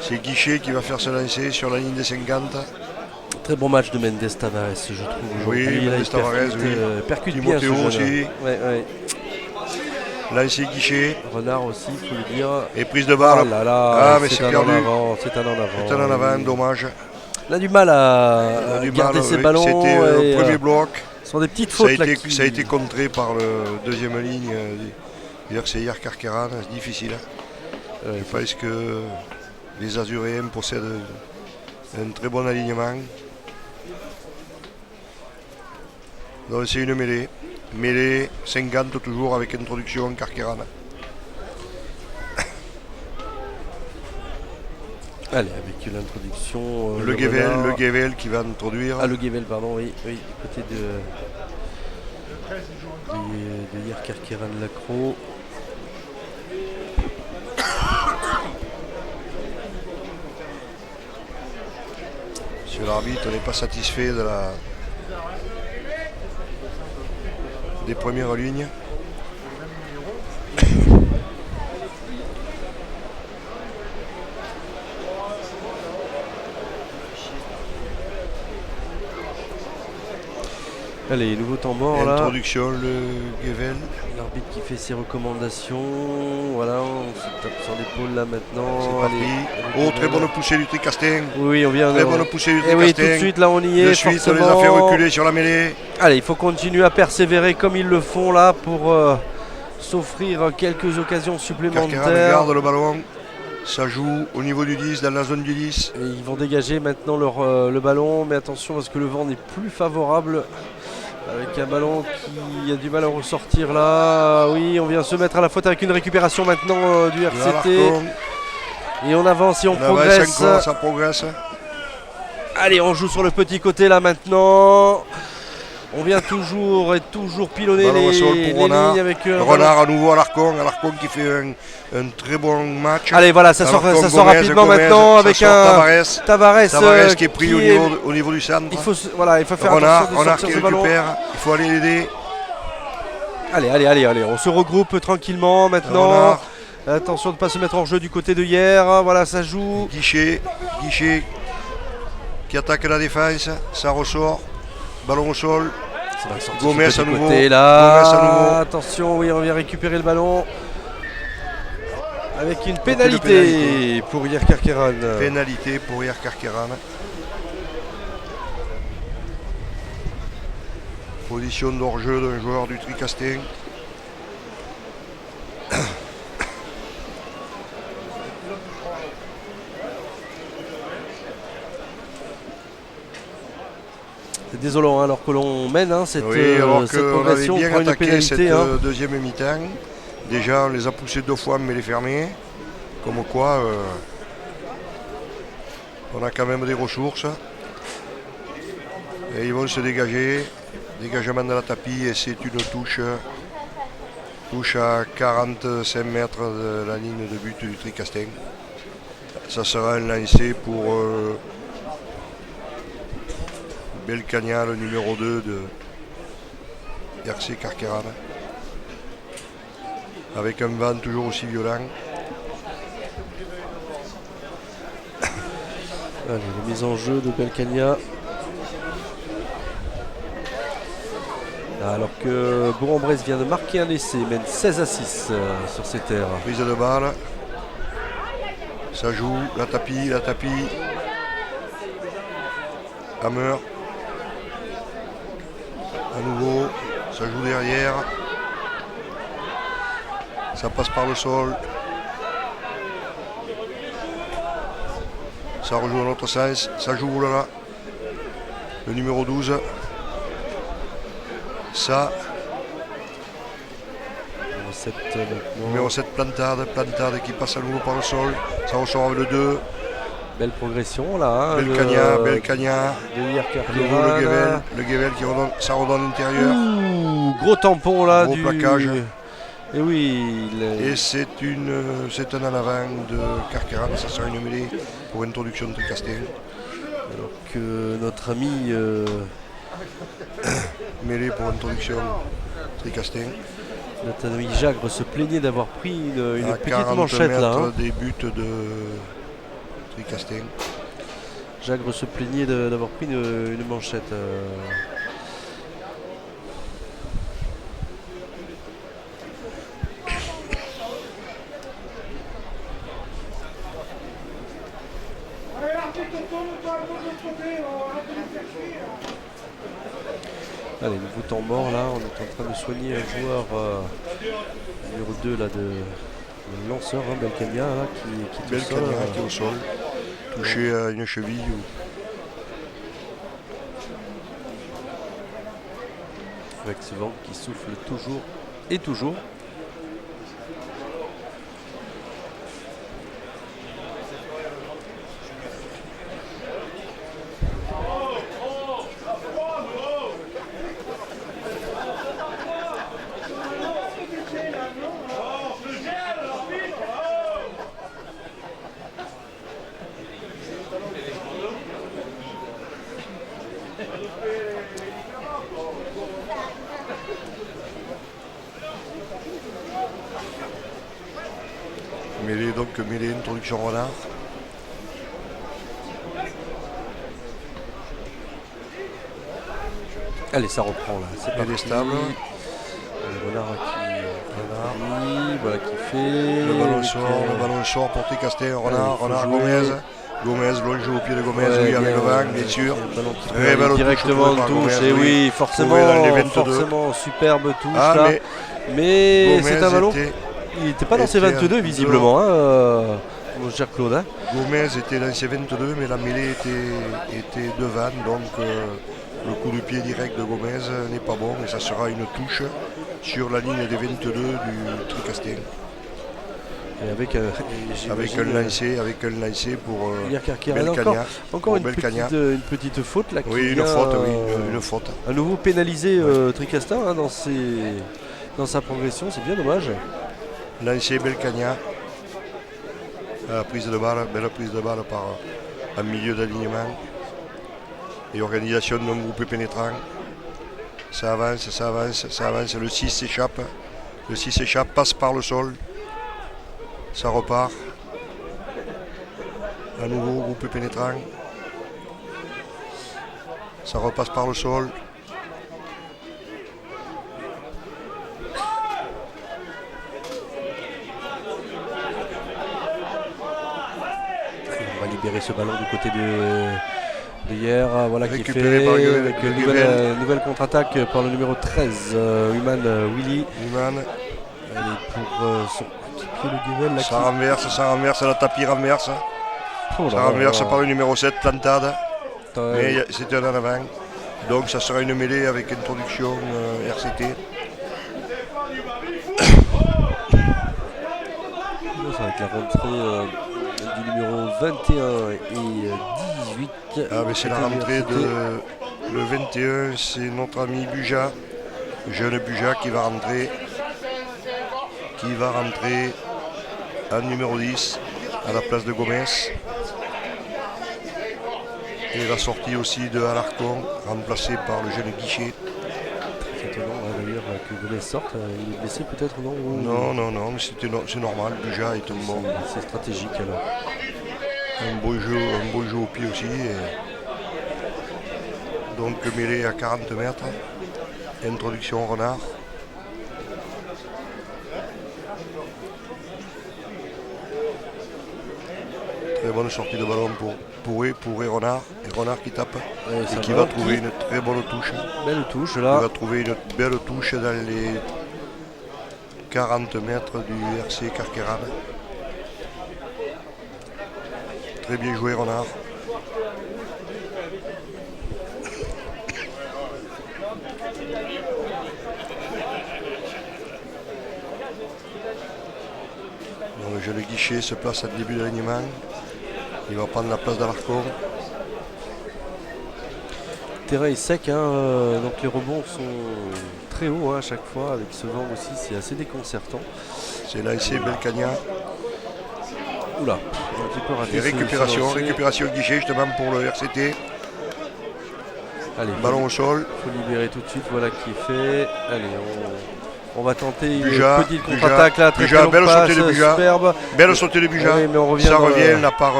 C'est Guichet qui va faire se lancer sur la ligne des 50. Très bon match de Mendes Tavares, je trouve. Oui, Là, Mendes Tavares, percute bien ce Timotheo jeune aussi. homme. Ouais. Lancé Guichet. Renard aussi, il faut le dire. Et prise de balle. Oh là là, mais c'est c'est un perdu. en avant. C'est un en avant. C'est un en avant, dommage. On a du mal à garder ses ballons. C'était le premier bloc. Ce sont des petites fautes là qui... Ça a été contré par le deuxième ligne. C'est hier Carqueran, c'est difficile. Je pense que les Azuréens possèdent un très bon alignement. Donc c'est une mêlée. Mêlée 50 toujours avec introduction Carqueran. Allez, avec l'introduction. Le Guevel qui va introduire. Ah, le Guevel, pardon, oui. Du côté de hier Carqueran de Lacro. Monsieur l'arbitre n'est pas satisfait des premières lignes. Allez, nouveau temps mort là. Introduction, le Guevel. L'arbitre qui fait ses recommandations. Voilà, on se tape sur l'épaule là maintenant. C'est parti. Très bonne poussée du Tricastin. Oui, on vient. Très bonne poussée du Et oui, Tricastin. tout de suite là on y est. De suite, on les a fait reculer sur la mêlée. Allez, il faut continuer à persévérer comme ils le font là pour s'offrir quelques occasions supplémentaires. Carqueran garde le ballon. Ça joue au niveau du 10, dans la zone du 10. Et ils vont dégager maintenant le ballon, mais attention parce que le vent n'est plus favorable. Avec un ballon qui a du mal à ressortir là. Oui, on vient se mettre à la faute avec une récupération maintenant du RCT. Et on avance et on progresse. Encore, ça progresse. Allez, on joue sur le petit côté là maintenant. On vient toujours pilonner les lignes avec Renard à nouveau à l'Arcon qui fait un très bon match. Allez, voilà, ça sort rapidement maintenant avec un Tavares qui est pris au niveau du centre. Il faut faire Renard attention qui de ballon. récupère, il faut aller l'aider. Allez, on se regroupe tranquillement maintenant. Renard. Attention de ne pas se mettre en jeu du côté de hier. Voilà, ça joue. Guichet qui attaque la défense, ça ressort. Ballon au sol. Gomez à nouveau. Attention, oui, on vient récupérer le ballon. Avec une pénalité pour hier Carqueran. Pénalité pour hier Carqueran. Position d'hors-jeu d'un joueur du Tricastin. C'est désolant alors que l'on mène cette On progression. avait bien prend une attaqué pénalité, cette deuxième mi-temps. Déjà on les a poussés 2 fois mais les fermés. Comme quoi on a quand même des ressources. Et ils vont se dégager. Dégagement de la tapis et c'est une touche à 45 mètres de la ligne de but du Tricastin. Ça sera un lancer pour Belcagna, le numéro 2 de RC Carqueran. Avec un vent toujours aussi violent. Allez, la mise en jeu de Belcagna. Alors que Bourg-en-Bresse vient de marquer un essai, mène 16-6 sur ces terres. Prise de balle. Ça joue, la tapis. Hammer. À nouveau, ça joue derrière. Ça passe par le sol. Ça rejoue dans l'autre sens. Ça joue là. Le numéro 12. Ça. Numéro 7 plantade qui passe à nouveau par le sol. Ça ressort avec le 2. Belle progression là. Belcagna. Le Guevel qui redonne, ça redonne l'intérieur. Gros tampon là. Gros plaquage. Et oui. Et c'est un en avant de Carqueran. Ça sera une mêlée pour introduction de Tricastin. Alors que notre ami mêlée pour introduction Tricastin. Notre ami Jacques se plaignait d'avoir pris une petite 40 manchette là. Des buts de Tricastin. Jacques se plaignait d'avoir pris une manchette. Allez, nouveau temps mort là, on est en train de soigner un joueur numéro 2 là, de lanceur, hein, Belkania là, qui est au sol, touché à une cheville. Avec ce vent qui souffle toujours et toujours. Mêlée, introduction renard. Allez, ça reprend là, c'est pas stable. Le renard qui fait. Le ballon sort pour Tricastin, renard, Gomez, longe au pied de Gomez, oui, avec le vent, bien sûr. Très belle directement en touche, et oui, forcément, superbe touche là. Mais c'est un ballon. Il n'était pas dans ses 22 visiblement, mon cher Claude. Hein. Gomez était dans ses 22, mais la mêlée était devant, donc le coup de pied direct de Gomez n'est pas bon, et ça sera une touche sur la ligne des 22 du Tricastin. Et avec un lancé pour Belkania. Encore une petite faute là. Oui, une faute. À nouveau pénalisé Tricastin hein, dans sa progression, c'est bien dommage. Lancé Belkania. Belle prise de balle par un milieu d'alignement. Et organisation d'un groupe pénétrant. Ça avance. Le 6 s'échappe. Passe par le sol. Ça repart. À nouveau, groupe pénétrant. Ça repasse par le sol. On va libérer ce ballon du côté de hier. Voilà qui fait avec une nouvelle contre-attaque par le numéro 13, Human Willy. Allez, pour son pied le Guevel. Ça renverse, la tapis renverse. Ça renverse par le numéro 7, Plantade. Mais c'était un en avant. Donc ça sera une mêlée avec introduction RCT. Avec la rentrée du numéro 21 et 18. Ah mais c'est la rentrée de le 21, c'est notre ami Buja, jeune Buja qui va rentrer en numéro 10 à la place de Gomez. Et la sortie aussi de Alarcon, remplacé par le jeune Guichet. C'est étonnant d'ailleurs que Gomez sorte, il est blessé peut-être non. Non, mais c'est normal, Buja est un bon. C'est stratégique alors. Un beau jeu au pied aussi. Donc mêlée à 40 mètres. Introduction renard. Très bonne sortie de ballon pour Renard. Et Renard qui tape. Et qui va trouver une très bonne touche. Belle touche là. Il va trouver une belle touche dans les 40 mètres du RC Carqueran. Très bien joué Renard. Donc, le jeune Guichet se place à début de l'alignement. Il va prendre la place d'Alarcon. Le terrain est sec, hein, donc les rebonds sont très hauts à chaque fois. Avec ce vent aussi, c'est assez déconcertant. C'est lancé Belkania. Oula, un petit peu raté. Et récupération Guichet justement pour le RCT. Allez, ballon au sol. Il faut libérer tout de suite, voilà qui est fait. Allez, on va tenter une petite contre-attaque là, très belle passe, sautée de Buja. superbe. Belle sautée de Buja. Oui, mais on revient ça revient là par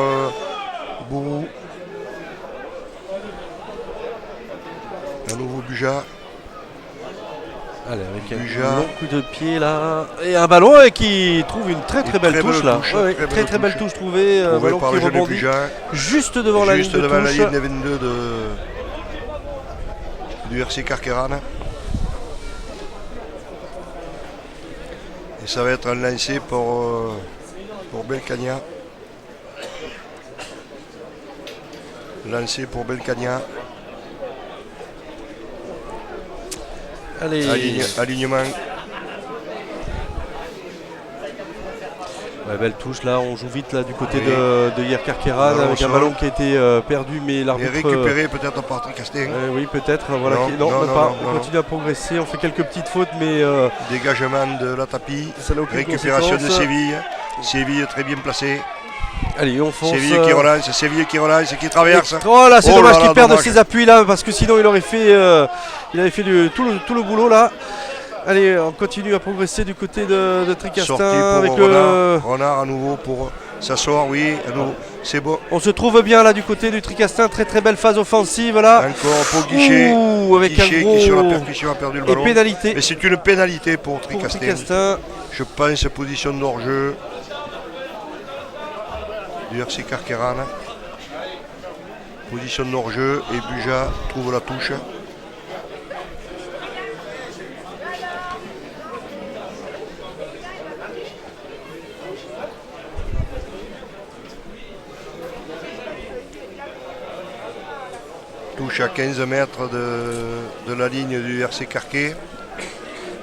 Bourou. Un nouveau Buja. Allez, avec Buja. un long coup de pied là. Et un ballon qui trouve une très très belle touche là. Touche, Ouais, très très belle touche trouvée. Trouvé Ballon par qui le jeune rebondit Buja. juste devant la ligne Juste de devant la touche. ligne des 22 du RC Carqueiranne. Et ça va être un lancé pour Belcagna. Lancé pour Belcagna. Allez. Alignement. Ouais, belle touche là, on joue vite là du côté Oui. de Hier Carqueiranne Ballon avec un sol. ballon qui a été perdu mais Et l'arbitre... récupéré peut-être par Patrick Castaing. oui peut-être, voilà. Non, Non, même non, pas, non, on non, continue à progresser, on fait quelques petites fautes mais Dégagement de la tapis. ça n'a aucune Récupération de conséquence. Séville. Séville très bien placé. Allez, on fonce. Séville qui relance et qui traverse. Oh là, c'est Oh dommage là qu'il là, perde dommage. ses appuis là parce que sinon il aurait fait, tout le boulot là. Allez, on continue à progresser du côté de Sortie Tricastin pour avec Renard. Renard à nouveau pour s'asseoir, oui, à nouveau. C'est beau. On se trouve bien là du côté du Tricastin, très très belle phase offensive là. Encore pour Guichet. Ouh, avec Guichet un gros qui sur la percussion a perdu le et ballon. pénalité Mais c'est une pénalité pour pour Tricastin. Tricastin. Je pense position d'hors-jeu du RC Carqueiranne. Position d'hors-jeu et Buja trouve la touche. Touche à 15 mètres de la ligne du RC Carquet.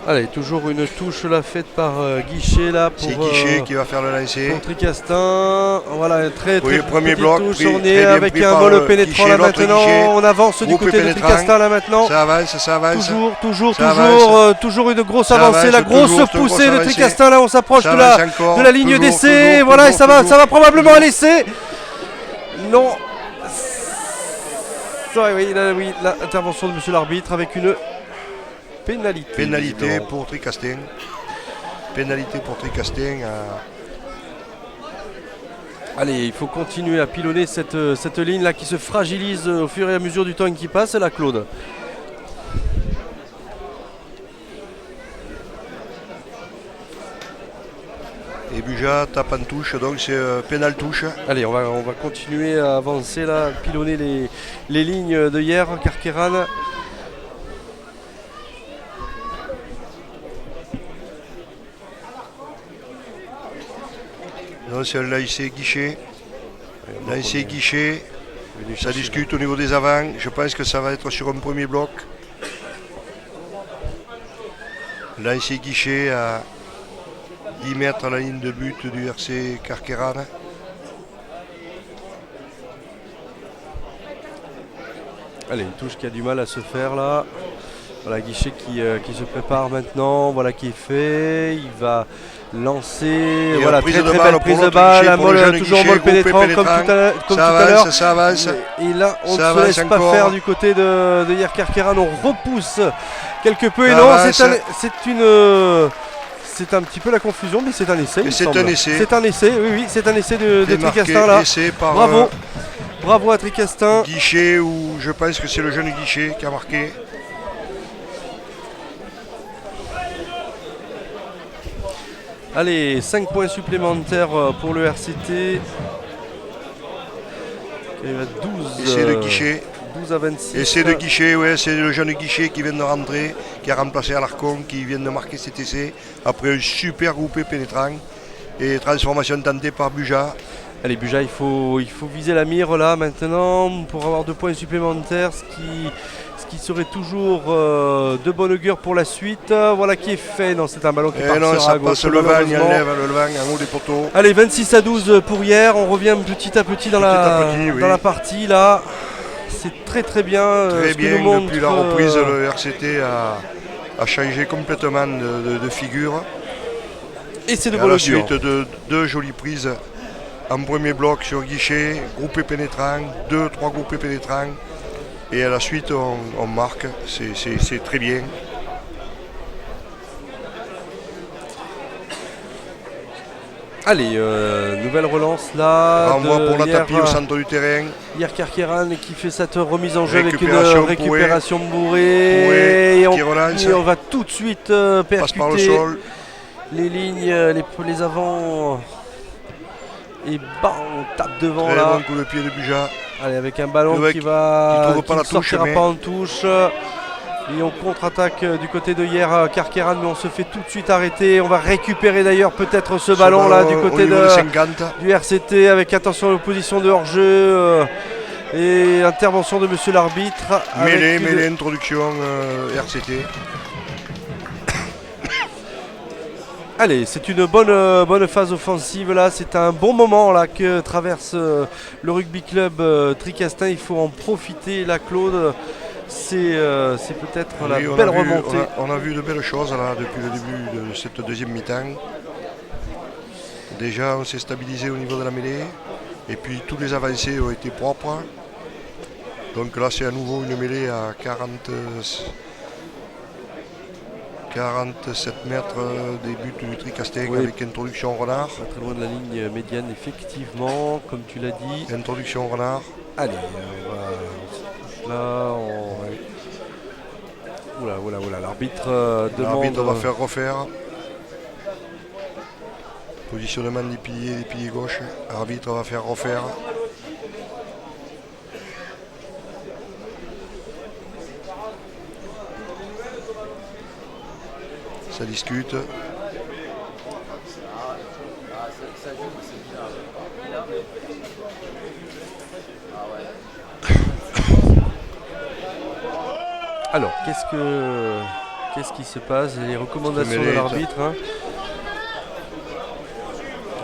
Allez, toujours une touche là faite par Guichet là pour, C'est Guichet qui va faire le lancer. pour Tricastin. Voilà, un très Oui, premier petite bloc, touche. pris- On très est bien avec pris un par vol le pénétrant Guichet, là l'autre maintenant. Guichet. On avance du Groupe côté de pénétrant. Tricastin là maintenant. Ça avance. Toujours Ça avance. toujours une grosse Ça avancée, avance, la grosse toujours, poussée grosse de avancée. Tricastin là, on s'approche Ça de la, avance encore, de la ligne toujours, d'essai, toujours, voilà, et toujours, ça va probablement toujours. à l'essai. Non. Oui, là, intervention de monsieur l'arbitre avec une pénalité. Pénalité visiblement. pour Tricastin. Pénalité pour Tricastin. Allez, il faut continuer à pilonner cette ligne là qui se fragilise au fur et à mesure du temps qui passe, là Claude. Et Buja tape en touche, donc c'est pénal touche. Allez, on va continuer à avancer là, pilonner les lignes de hier, Carqueiranne. Non, c'est un lancé Guichet. Lancé Guichet. Ça discute au niveau des avants. Je pense que ça va être sur un premier bloc. Lancé Guichet à 10 mètres à la ligne de but du RC Carqueiranne. Allez, une touche qui a du mal à se faire là. Voilà, Guichet qui se prépare maintenant, voilà qui est fait. Il va lancer. Voilà, prise très de très balle belle pour prise de l'autre balle, Guichet, un pour le molle, jeune toujours Guichet, molle groupé pénétrant comme pénétrant. tout Ça à l'heure. avance, ça avance. Et là, on ne Ça se laisse avance pas encore. faire du côté de Hier Carqueiranne, on repousse quelque peu. Et Ça non, avance. c'est un petit peu la confusion, mais c'est un essai. Mais il c'est semble. un essai. C'est un essai, oui, c'est un essai de Démarqué, Tricastin là. essai par Bravo à Tricastin. Guichet, ou je pense que c'est le jeune Guichet qui a marqué. Allez, 5 points supplémentaires pour le RCT. Qui arrive à 12. Essai de Guichet. 12 à 26. Essai de Guichet, ouais, c'est le jeune Guichet qui vient de rentrer, qui a remplacé Alarcon, qui vient de marquer cet essai après un super groupé pénétrant. Et transformation tentée par Buja. Allez, Buja, il faut viser la mire là maintenant pour avoir 2 points supplémentaires, ce qui serait toujours de bonne augure pour la suite. Voilà qui est fait. Non, c'est un ballon qui Et part non, à ça gauche. passe le vent, il malheureusement. enlève le vent en haut des poteaux. Allez, 26 à 12 pour hier. On revient petit à petit dans Oui. la partie là. C'est très très bien. Très ce que bien, nous montre, depuis la reprise, le RCT a changé complètement de figure. et c'est de Et à bonne la augure. suite de 2 jolies prises en premier bloc sur Guichet, groupé pénétrant, 2-3 groupés pénétrants. Et à la suite, on marque. C'est très bien. Allez, nouvelle relance là. Renvoi pour la tapis au centre du terrain. Hier Karkeran qui fait cette remise en jeu avec une Récupération récupération bourrée. Et on va tout de suite Passe par le percuter sol. les lignes, les avants. Et bam, on tape devant Très là. bon coup de pied de Buja. Allez, avec un ballon Le mec qui va trouve pas qui la ne sortira touche, pas en touche. Et on contre-attaque du côté de hier Karkeran, mais on se fait tout de suite arrêter. On va récupérer d'ailleurs peut-être ce ballon là du côté du RCT avec attention à l'opposition de hors-jeu et intervention de monsieur l'arbitre. Mêlée, introduction RCT. Allez, c'est une bonne phase offensive là. C'est un bon moment là que traverse le rugby club Tricastin. Il faut en profiter là, Claude. C'est peut-être la belle remontée. On a vu de belles choses là depuis le début de cette deuxième mi-temps. Déjà, on s'est stabilisé au niveau de la mêlée. Et puis tous les avancées ont été propres. Donc là, c'est à nouveau une mêlée à 47 mètres des buts du Tricastin, oui, avec introduction renard. Pas très loin de la ligne médiane, effectivement, comme tu l'as dit. Introduction renard. Allez, là, Oula, l'arbitre demande... L'arbitre va faire refaire. Positionnement des piliers gauche. L'arbitre va faire refaire. Ça discute. Alors, qu'est-ce qui se passe? Les recommandations de l'arbitre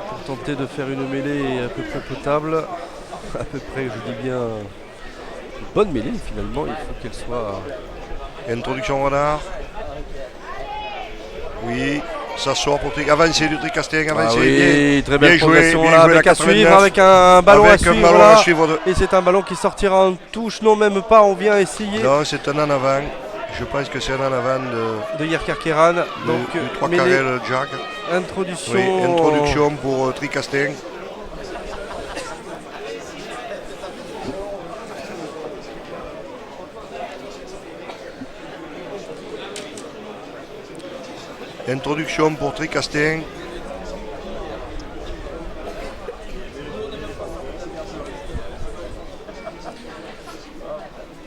pour tenter de faire une mêlée à peu près potable. À peu près, je dis bien, une bonne mêlée finalement. Il faut qu'elle soit... Introduction renard. Oui, ça sort pour avancer du Tricastin, avancer. Oui, très belle progression joué, là, avec à suivre, avec un ballon à suivre. Et c'est un ballon qui sortira en touche, non même pas, on vient essayer. Non, c'est un en avant. Je pense que c'est un en avant de hier Karkeran. Donc, du 3 carrés le Jack. Introduction. Oui, introduction pour Tricastin. Introduction pour Tricastin.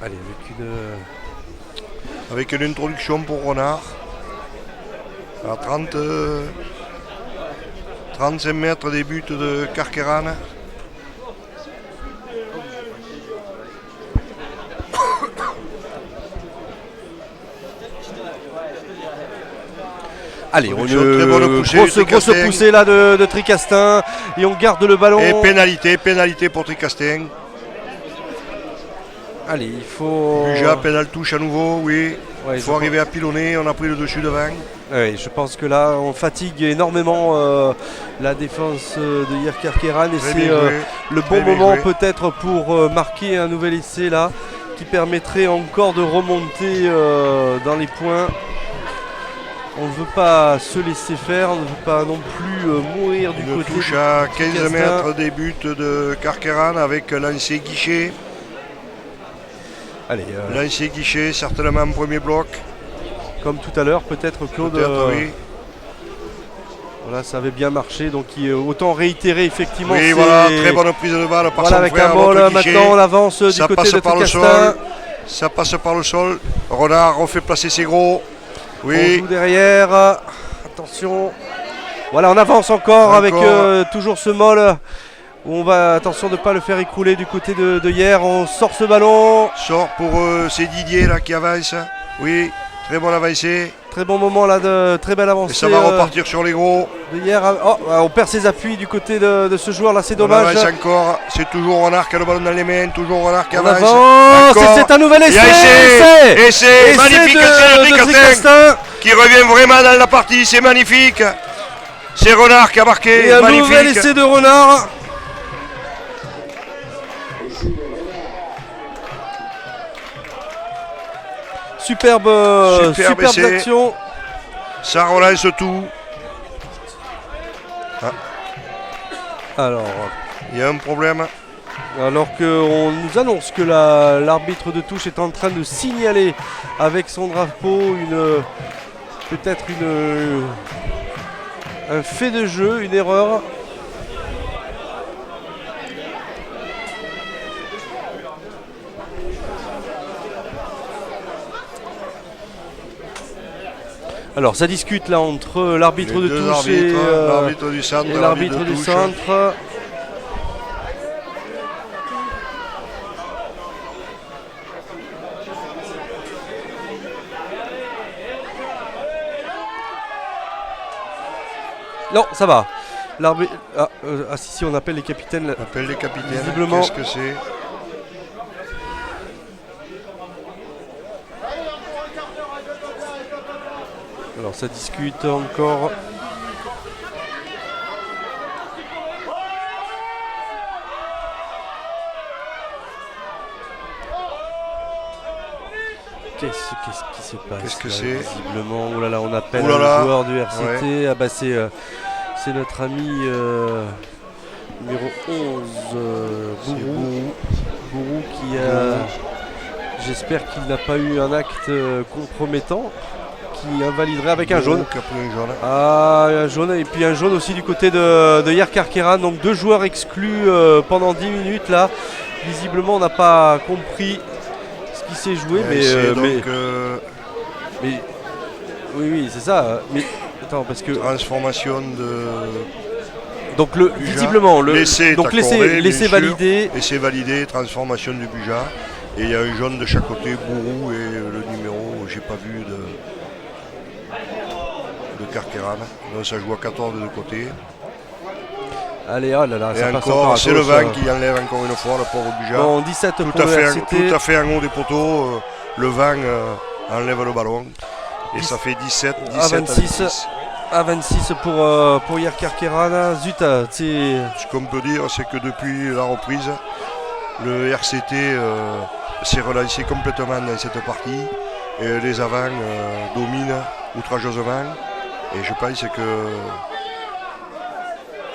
Allez, avec une introduction pour Renard. À 35 mètres des buts de Karkeran. Allez, grosse poussée là de Tricastin et on garde le ballon. Et pénalité pour Tricastin. Allez, il faut... Buja, pénal touche à nouveau, oui. Ouais, il faut arriver à pilonner, on a pris le dessus devant. Oui, je pense que là, on fatigue énormément la défense de hier Karkeran et c'est le bon moment peut-être pour marquer un nouvel essai là qui permettrait encore de remonter dans les points. On ne veut pas se laisser faire, on ne veut pas non plus mourir du côté. Touche à 15 mètres des buts de Karkeran avec lancer guichet. Allez, lancer guichet, certainement premier bloc. Comme tout à l'heure, peut-être Claude. Oui. Voilà, ça avait bien marché, donc autant réitérer effectivement. Oui, voilà, très bonne prise de balle par son avec frère. Un ball, maintenant on avance du côté de Tricastin. Ça passe par le sol. Renard refait placer ses gros. Oui. On joue derrière. Attention. Voilà, on avance encore. Avec toujours ce molle. On va, attention de ne pas le faire écrouler du côté de hier. On sort ce ballon. Sort pour c'est Didier là qui avance. Oui, très bon avancée. Très bon moment là, très belle avancée. Et ça va repartir sur les gros. De hier. Oh, on perd ses appuis du côté de ce joueur là, c'est dommage. On avance encore, c'est toujours Renard qui a le ballon dans les mains, toujours Renard qui avance. C'est un nouvel essai. Essai magnifique, c'est le Tricastin qui revient vraiment dans la partie, c'est magnifique. C'est Renard qui a marqué. Et un nouvel essai de Renard. Superbe action. Ça relance tout. Alors, il y a un problème. alors qu'on nous annonce que l'arbitre de touche est en train de signaler avec son drapeau peut-être un fait de jeu, une erreur. Alors ça discute là entre l'arbitre de touche et l'arbitre du centre. Et l'arbitre du centre. Non, ça va. L'arbitre. Si, on appelle les capitaines. On appelle les capitaines. Visiblement. Qu'est-ce que c'est? Alors ça discute encore. Qu'est-ce qui se passe? Qu'est-ce que là, c'est? Visiblement, oh là là, on appelle Oh là un là. joueur du RCT. Ouais. Ah bah c'est notre ami numéro 11, Bourou qui a. J'espère qu'il n'a pas eu un acte compromettant qui invaliderait avec un jaune. Qui a pris un jaune. Ah, un jaune et puis un jaune aussi du côté de Yerkar Keran. Donc 2 joueurs exclus pendant 10 minutes là. Visiblement on n'a pas compris ce qui s'est joué, mais oui c'est ça. Mais attends parce que transformation de. Donc visiblement laisser valider. Laisser valider, transformation du Buja. Et il y a un jaune de chaque côté, Bourou et le numéro, j'ai pas vu de Carqueran. Donc ça joue à 14 de deux côtés. Allez, oh là là, et ça passe encore, c'est le vent qui enlève encore une fois le pauvre Buja. Bon, 17 pour le RCT. Tout à fait en haut des poteaux, le vent enlève le ballon. Et ça fait 17 à 26. À 26 pour Yerkar Keran. Zut, ce qu'on peut dire, c'est que depuis la reprise, le RCT s'est relancé complètement dans cette partie et les avants dominent outrageusement et je pense que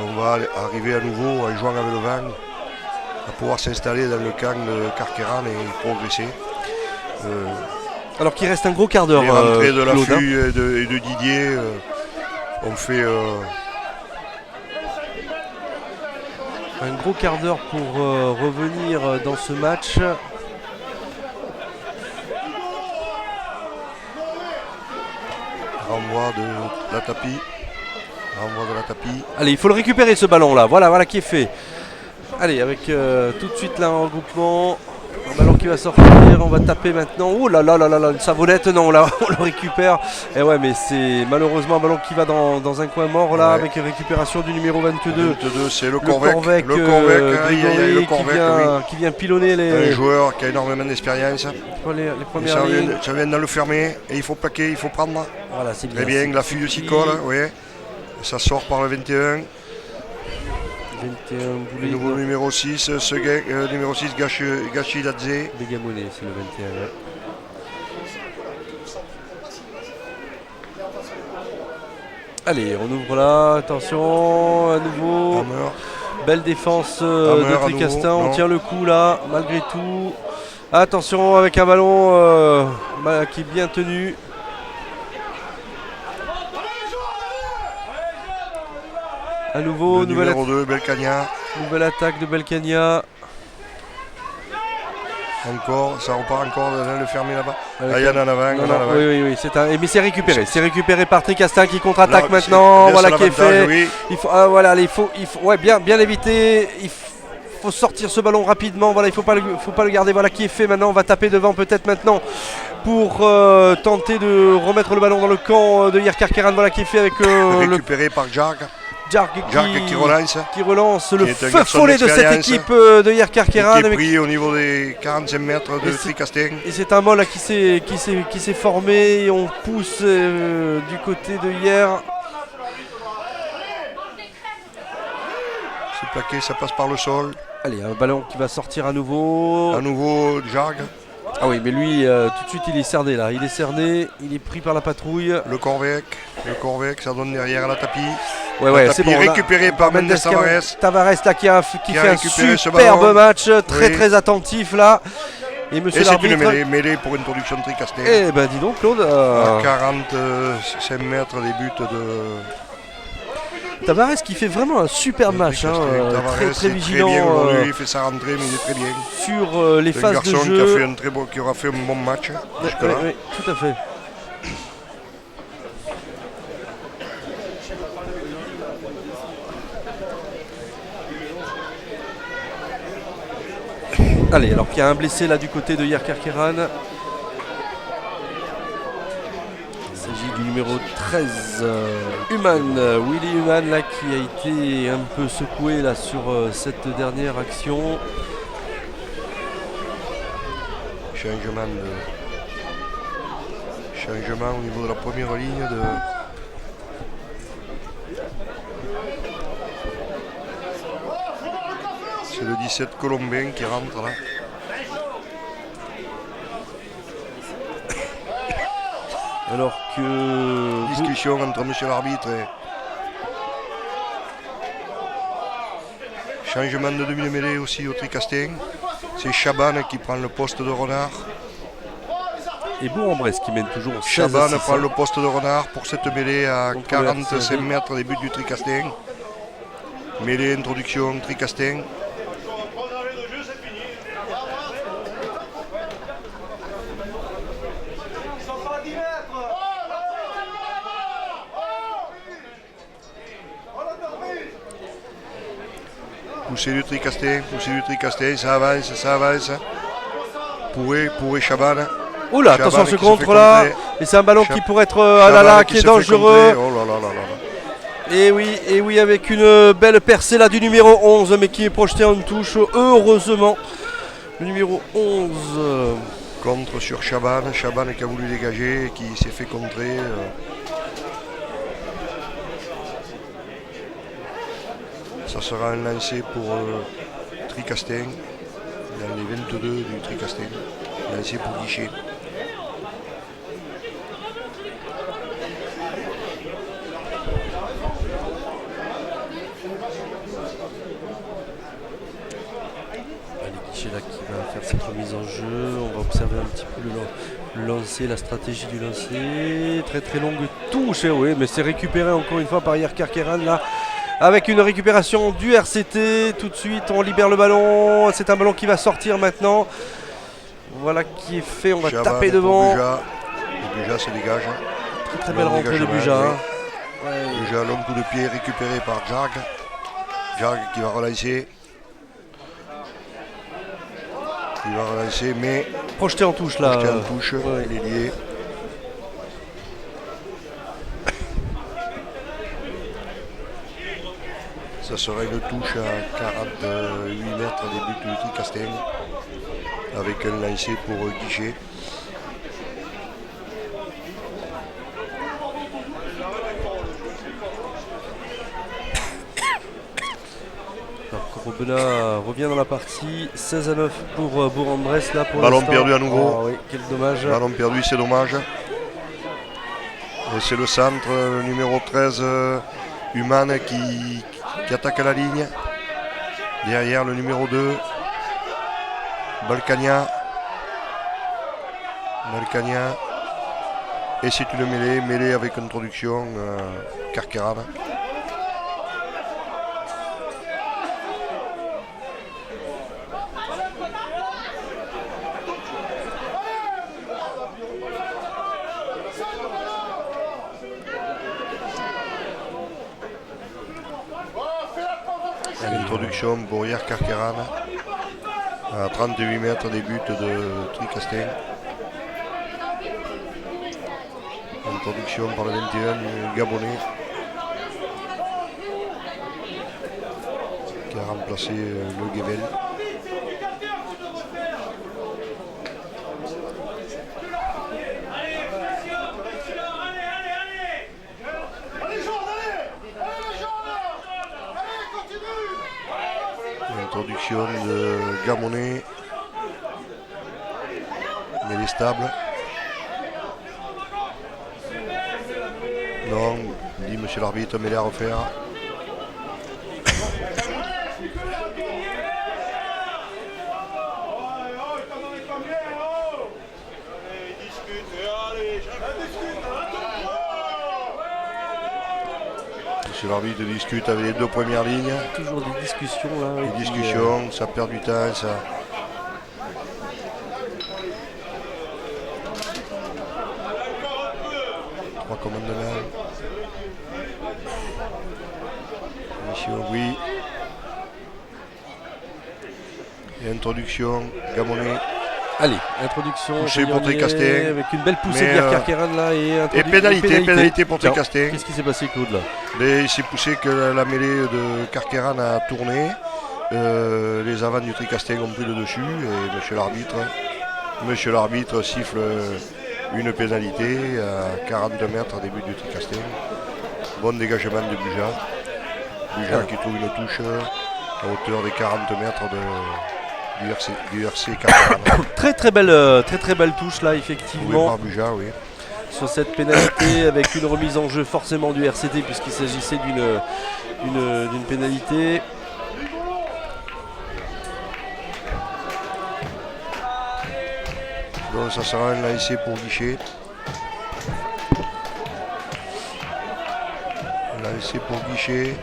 on va arriver à nouveau en jouant avec le vent à pouvoir s'installer dans le camp de Carqueran et progresser. Alors qu'il reste un gros quart d'heure. Les rentrées de Laffut et de Didier ont fait un gros quart d'heure pour revenir dans ce match. Renvoi de la tapis. Allez, il faut le récupérer ce ballon là. Voilà qui est fait. Allez, avec tout de suite là un regroupement. Un ballon qui va sortir, on va taper maintenant. Oh là là là là là, une savonnette, non là, on le récupère. Et ouais, mais c'est malheureusement un ballon qui va dans un coin mort là, avec récupération du numéro 22. 22, c'est le Corvec, qui vient pilonner les. Un joueur qui a énormément d'expérience. Les premières lignes. Ça vient de le fermer et il faut plaquer, il faut prendre. Voilà, c'est bien. Très bien, la fille aussi colle, oui. Ça sort par le 21. 21 le nouveau numéro 6, numéro 6 Gachi Ladze. Bégamouné, c'est le 21. Ouais. Allez, on ouvre là, attention, à nouveau. Hammer. Belle défense de Tricastin, on tient le coup là, malgré tout. Attention avec un ballon qui est bien tenu. À nouveau, numéro 2, Belkania. Nouvelle attaque de Belkania. Encore, ça repart encore, le fermer là-bas. Il y en a en avant. Oui, mais c'est récupéré. C'est récupéré par Tricastin qui contre-attaque maintenant. Voilà qui est fait. Oui. Il faut bien éviter. Il faut sortir ce ballon rapidement. Voilà, il faut pas le garder. Voilà qui est fait maintenant. On va taper devant peut-être maintenant pour tenter de remettre le ballon dans le camp de Yerkar Keran. Voilà qui est fait avec récupéré par Jarg qui relance le feu follet de cette équipe de Yerkar Keran. Qui est pris au niveau des 45 mètres de Tricastin. Et c'est un mol qui s'est formé et on pousse du côté de Hier. C'est plaqué, ça passe par le sol. Allez, un ballon qui va sortir à nouveau. À nouveau Jarg. Ah oui, mais lui, tout de suite, il est cerné là. Il est cerné, il est pris par la patrouille. Le Corvec, ça donne derrière à la tapis. Ouais, c'est bon. Récupéré par Mendes Tavares. Tavares là qui fait un superbe match, très attentif là. Et monsieur l'arbitre. C'est une mêlée pour introduction de Tricastin. Eh ben dis donc Claude. À 45 mètres des buts de Tavares qui fait vraiment un superbe match, très vigilant. Très bien évolué, il fait sa rentrée, mais il est très bien. Sur les phases de jeu. Qui aura fait un bon match. Oui, tout à fait. Allez, alors qu'il y a un blessé là du côté de Yer Kerkeran. Il s'agit du numéro 13, Willy Human là, qui a été un peu secoué là, sur cette dernière action. Changement au niveau de la première ligne de... C'est le 17 colombien qui rentre là. Alors que... Discussion entre monsieur l'arbitre et... Changement de demi-mêlée aussi au Tricastin. C'est Chaban qui prend le poste de Renard. Et Bourg-en-Bresse qui mène toujours 16 Chaban prend le poste de Renard pour cette mêlée à 45 mètres des buts du Tricastin. Mêlée, introduction, Tricastin. Poussé du Tricastin, ça avance. Pourrait Chaban. Oula, attention ce contre là. Et c'est un ballon qui pourrait être qui est dangereux. Oh là. Et oui, avec une belle percée là du numéro 11, mais qui est projeté en touche, heureusement. Le numéro 11. Contre sur Chaban qui a voulu dégager et qui s'est fait contrer. Ça sera un lancer pour Tricastin, dans les 22 du Tricastin, lancé pour Guichet. Guichet là qui va faire cette remise en jeu. On va observer un petit peu le lancer, la stratégie du lancer. Très longue touche, oui, mais c'est récupéré encore une fois par Yer Kerkeran là. Avec une récupération du RCT, tout de suite on libère le ballon, c'est un ballon qui va sortir maintenant. Voilà qui est fait, on va taper devant. Buja se dégage. Très belle rentrée de Buja. Buja, long coup de pied récupéré par Jarg. Jarg qui va relancer. Mais projeté en touche là. Il est lié. Ça serait une touche à 48 mètres des buts du Tricastin avec un lancé pour Guichet. Robena revient dans la partie, 16-9 pour Bourg-en-Bresse là pour ballon perdu à nouveau. Oh, oui, quel dommage. Ballon perdu, c'est dommage. Et c'est le centre, le numéro 13, Human qui attaque à la ligne. Derrière le numéro 2, Balkania. Et c'est une mêlée avec introduction Kerkeran. Introduction pour Yer Kerkeran à 38 mètres des buts de Tricastin. Introduction par le 21 Gabonais qui a remplacé le Gebel. Introduction de Gabonais, mais il est stable. Non, dit monsieur l'arbitre, mais il est à refaire. Monsieur l'arbitre discute avec les deux premières lignes. Toujours des discussions là. Des discussions, ça perd du temps, ça. Trois commandements. Monsieur Aubry. Et introduction, Gamonet. Allez, introduction. Touché pour Tricastin. Avec une belle poussée de Pierre Carqueran là. Et pénalité pour Tricastin. Qu'est-ce qui s'est passé, Claude, là? Il s'est poussé que la mêlée de Carqueran a tourné. Les avants du Tricastin ont pris le dessus. Et monsieur l'arbitre siffle une pénalité à 40 mètres début du Tricastin. Bon dégagement de Buja. Buja qui trouve une touche à hauteur des 40 mètres du RC Carqueran. Très belle touche là, effectivement. Oui, par Buja, oui. Sur cette pénalité avec une remise en jeu forcément du RCT puisqu'il s'agissait d'une pénalité. Donc ça sera un essai pour Guichet. Un essai pour Guichet.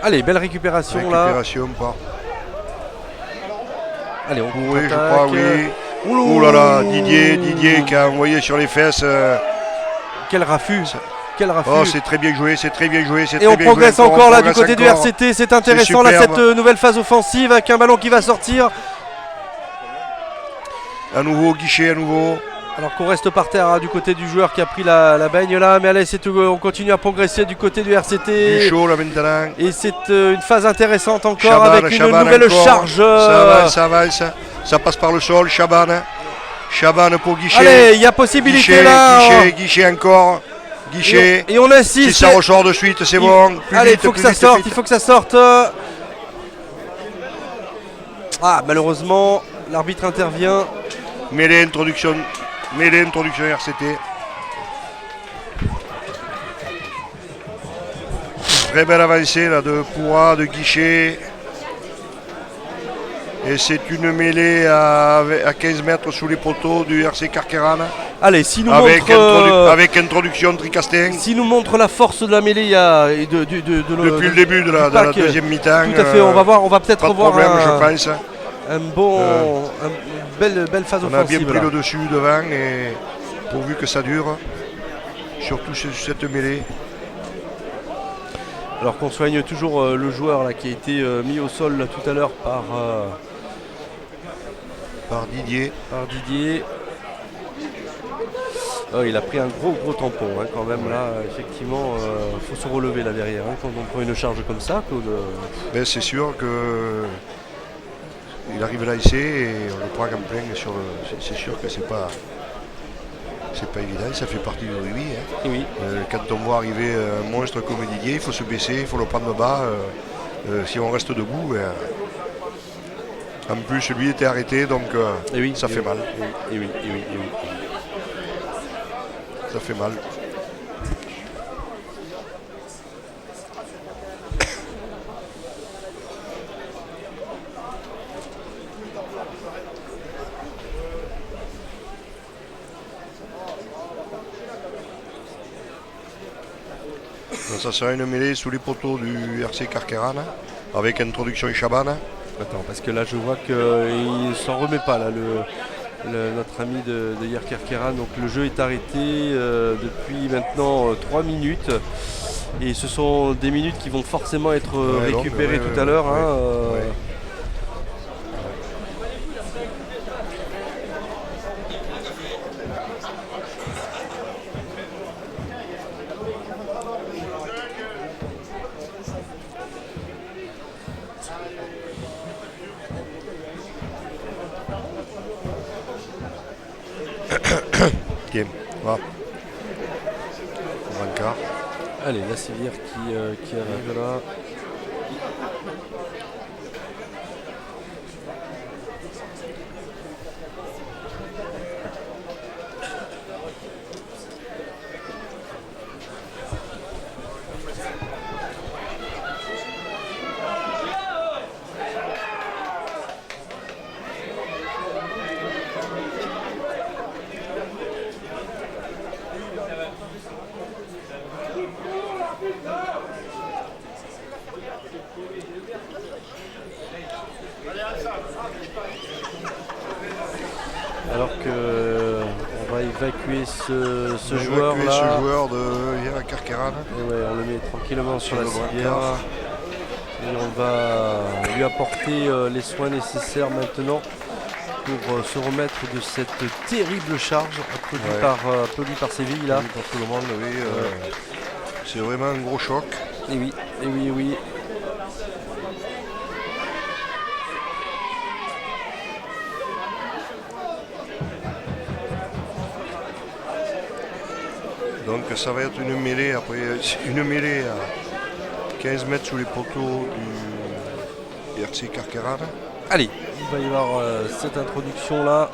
Allez, belle récupération là. Par. Allez, on oui, je crois, oui. Ouh là là, Didier qui a envoyé sur les fesses. Quel raffut. Oh, c'est très bien joué, c'est très bien joué. Et on progresse encore là du côté du RCT. C'est intéressant là, cette nouvelle phase offensive avec un ballon qui va sortir. À nouveau, Guichet, à nouveau. Alors qu'on reste par terre du côté du joueur qui a pris la baigne là, mais allez, on continue à progresser du côté du RCT. Du chaud là maintenant. Et c'est une phase intéressante encore avec une nouvelle charge. Ça passe par le sol, Chaban pour Guichet. Allez, il y a possibilité là. Guichet encore. Guichet. Et on insiste. Si ça ressort de suite, c'est bon. Allez, il faut que ça sorte. Ah, malheureusement, l'arbitre intervient. Mêlée introduction RCT. Très belle avancée là de Pourra, de Guichet. Et c'est une mêlée à 15 mètres sous les poteaux du RC Carqueran. Allez, si nous avec introduction Tricastin. Si nous montre la force de la mêlée depuis le début de la deuxième mi-temps. Tout à fait, on va peut-être revoir je pense. Belle phase offensive. On a bien pris le dessus devant et pourvu que ça dure, surtout sur cette mêlée. Alors qu'on soigne toujours le joueur là, qui a été mis au sol là, tout à l'heure par Didier. Il a pris un gros tampon quand même là. Effectivement, faut se relever là derrière quand on prend une charge comme ça. Ben, c'est sûr que il arrive là ici et on le prend en plein sur le. C'est sûr que c'est pas évident, ça fait partie du rugby. Oui. Quand on voit arriver un monstre comme Didier, il faut se baisser, il faut le prendre bas. Si on reste debout, en plus lui était arrêté, donc ça fait mal. Ça fait mal. Ça sera une mêlée sous les poteaux du RC Carqueran avec introduction Chaban. Attends, parce que là je vois qu'il ne s'en remet pas là, notre ami de hier Carqueran. Donc le jeu est arrêté depuis maintenant 3 minutes. Et ce sont des minutes qui vont forcément être récupérées tout à l'heure. Allez, la Civière qui arrive là. évacuer ce On va joueur évacuer là. ce joueur de hier à Carqueran. Et ouais, on le met tranquillement sur la le civière. brancard. Et on va lui apporter les soins nécessaires maintenant pour se remettre de cette terrible charge produite par Séville là. Oui, pour tout le monde, oui. C'est vraiment un gros choc. Et oui, et oui, et oui. Donc ça va être une mêlée après, une mêlée à 15 mètres sous les poteaux du RC Carqueran. Allez, il va y avoir cette introduction là.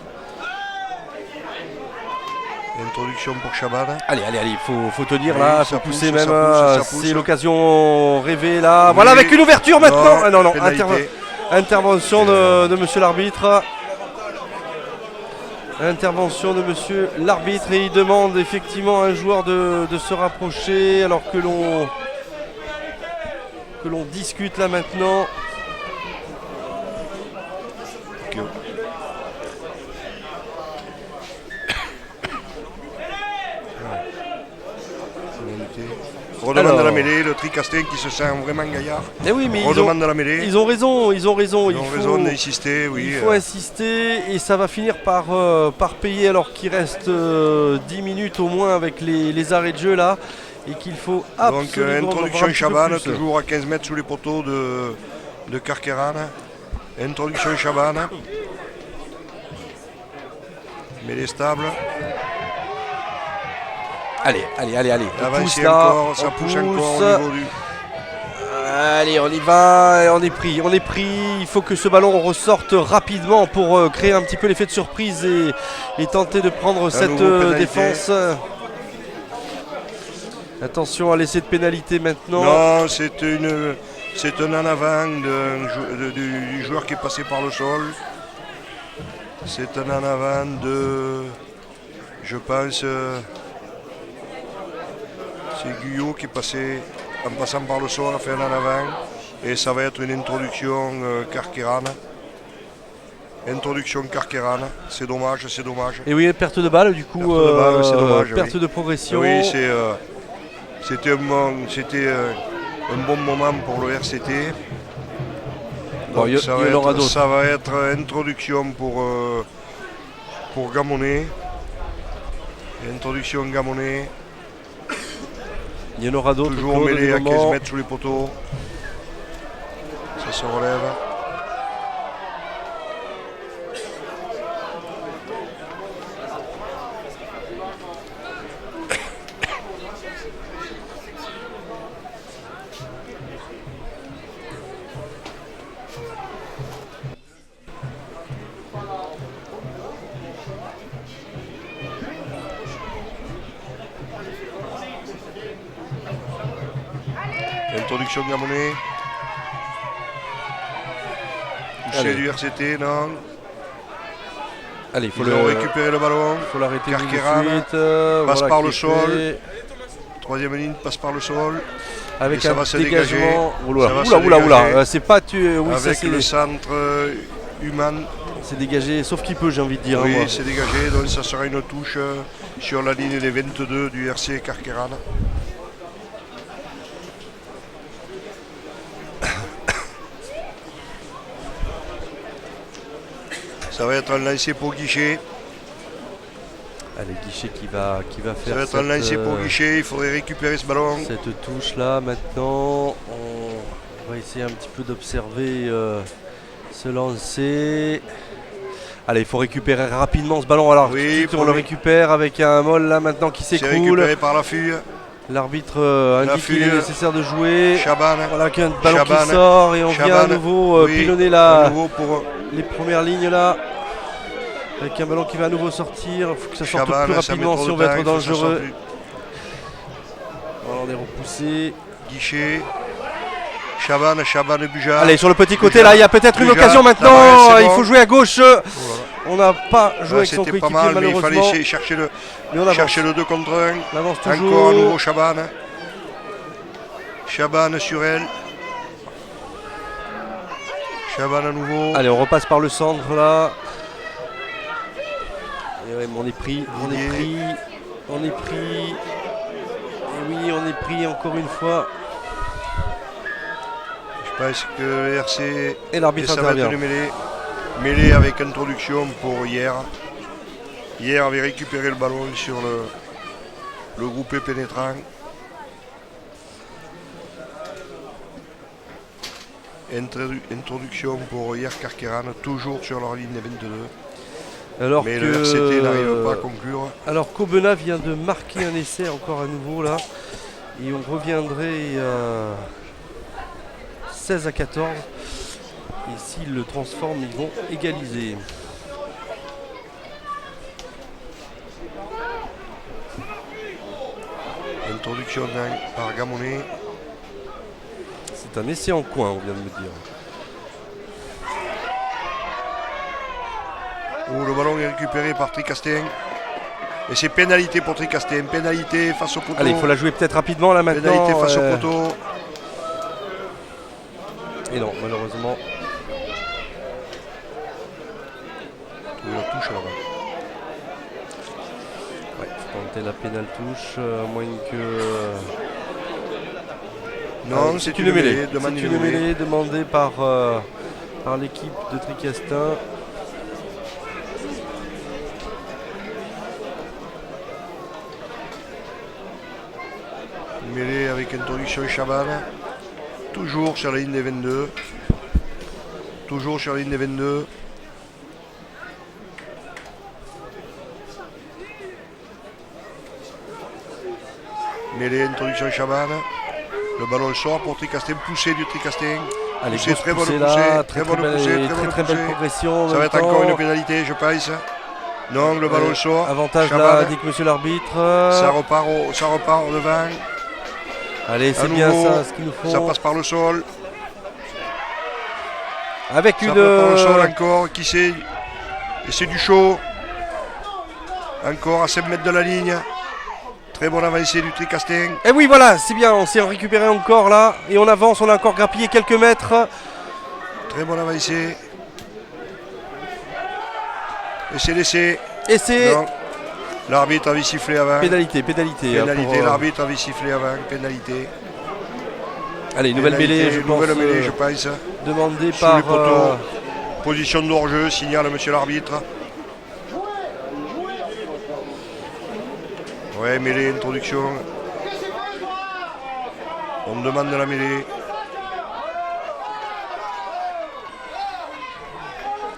Introduction pour Chaban. Allez, faut tenir Oui, là, ça faut pousser pousse, même. ça pousse. C'est l'occasion rêvée là. Oui. Voilà, avec une ouverture maintenant. Ah, non, pénalité. intervention de monsieur l'arbitre. Intervention de monsieur l'arbitre et il demande effectivement à un joueur de se rapprocher alors que l'on discute là maintenant. Ok. Redemande Alors. la mêlée, le Tricastin qui se sent vraiment gaillard. Eh oui, mais Redemande la mêlée. ils ont raison. Ils ont raison faut d'insister, oui. Il faut insister et ça va finir par payer alors qu'il reste 10 minutes au moins avec les arrêts de jeu là et qu'il faut absolument Donc en avoir introduction un petit peu Chaban, plus. toujours à 15 mètres sous les poteaux de Carqueran. Introduction Chaban. Mêlée stable. Allez. On Avancez pousse là, encore, ça on pousse encore pousse. au niveau du... Allez, on y va, et on est pris. Il faut que ce ballon ressorte rapidement pour créer un petit peu l'effet de surprise et tenter de prendre cette nouveau pénalité. défense. Attention à l'essai de pénalité maintenant. Non, c'est un en avant du joueur qui est passé par le sol. C'est un en avant de... Je pense... c'est Guyot qui est passé en passant par le sol, a fait un en avant. Et ça va être une introduction Carqueran. Introduction Carqueran. C'est dommage. Et oui, perte de balle du coup. Perte de balle, c'est dommage, perte oui. de progression. Oui, c'était un bon moment pour le RCT. Bon, Donc il y en aura d'autres. ça va être introduction pour Gamonet. Introduction Gamonet. Il y en aura d'autres. Toujours mêlé à 15 mètres sous les poteaux. Ça se relève. Introduction Gamonet. Touché du RCT, non. Allez, il faut Ils ont récupéré le ballon. faut l'arrêter tout de Carqueran suite. passe par le qui est sol. fait. Troisième ligne passe par le sol. Avec Et ça un va se dégager. dégagement. Ça va se dégager. C'est pas tu. Oui, ça Avec c'est le centre humain. c'est dégagé, sauf qu'il peut, j'ai envie de dire. Oui, moi. c'est dégagé. Donc ça sera une touche sur la ligne des 22 du RC Carqueran. Ça va être un lancer pour Guichet. Allez, Guichet qui va Ça faire va être un lancer pour Guichet. Il faudrait récupérer ce ballon. cette touche là maintenant. On va essayer un petit peu d'observer ce lancer. Allez, il faut récupérer rapidement ce ballon. Alors, Oui, tout de suite, faut on le le- récupère avec un molle là maintenant qui C'est s'écroule. récupéré par la fugue. L'arbitre indique qu'il est fugue. nécessaire de jouer. Chaban. Voilà qu'un ballon Chaban. qui sort et on vient à Chaban. nouveau Oui, pilonner à nouveau pour les premières lignes là. Avec un ballon qui va à nouveau sortir. Il faut que ça sorte Chaban. plus Ça met rapidement trop si de on veut temps, être il faut que ça sorte dangereux. plus. Voilà, on est repoussé. Guichet. Chaban Bujard. Allez, sur le petit côté Bujard. là, il y a peut-être une Bujard. occasion maintenant. Ah ouais, c'est Il bon. faut jouer à gauche. Voilà. On n'a pas joué avec son C'était pas coéquipier mal, mais il malheureusement. fallait chercher le Mais on avance. 2 contre 1. On avance toujours. Encore à nouveau Chaban. Chaban sur elle. Chaban à nouveau. Allez, on repasse par le centre là. Et ouais, mais on est pris, on est pris, on est pris. Et oui, on est pris encore une fois. Je pense que le RC Et l'arbitre ça va être intervient. une mêlée. Mêlée avec introduction pour hier. Hier avait récupéré le ballon sur le groupé pénétrant. Introduction pour hier Carqueran, toujours sur leur ligne des 22. Alors Mais que, le RCT n'arrive pas à conclure. Alors qu'Aubenas vient de marquer un essai encore à nouveau là. Et on reviendrait 16-14. Et s'ils le transforment, ils vont égaliser. Introduction par Gamonet. C'est un essai en coin, on vient de me dire. Oh, le ballon est récupéré par Tricastin. Et c'est pénalité pour Tricastin. Pénalité face au poteau. Allez, il faut la jouer peut-être rapidement là maintenant. Pénalité face au poteau. Et non, malheureusement. Il la touche là-bas. Ouais, faut tenter la pénale touche, à moins que. Non, c'est une mêlée. C'est une mêlée demandée par l'équipe de Tricastin. Une mêlée avec introduction Chaban. Toujours sur la ligne des 22. Toujours sur la ligne des 22. Mêlée, introduction Chaban. Le ballon sort pour Tricastin, poussé du Tricastin. Allez, Poussé, très bonne poussée poussée, là, très bonne poussée, très belle progression. Ça va être encore une pénalité, je pense. Non, le ballon sort. Avantage Chaban. là, dit que monsieur l'arbitre. Ça repart devant. Allez, c'est bien ça ce qu'il nous faut. Ça passe par le sol. Avec Ça une. passe par le sol encore. Qui c'est? Et c'est du chaud. Encore à 5 mètres de la ligne. Très bon avancée du Tricastin. Et oui, voilà, c'est bien, on s'est récupéré encore là. Et on avance, on a encore grappillé quelques mètres. Très bon avancée. Et c'est laissé. Et c'est. Non. L'arbitre avait sifflé avant. Pénalité. Pénalité, l'arbitre avait sifflé avant. Pénalité. Allez, nouvelle mêlée, je pense. Nouvelle mêlée, je pense. Demandée Sous par. les poteaux. Position de hors-jeu, signale monsieur l'arbitre. Ouais, mêlée, introduction. On demande de la mêlée.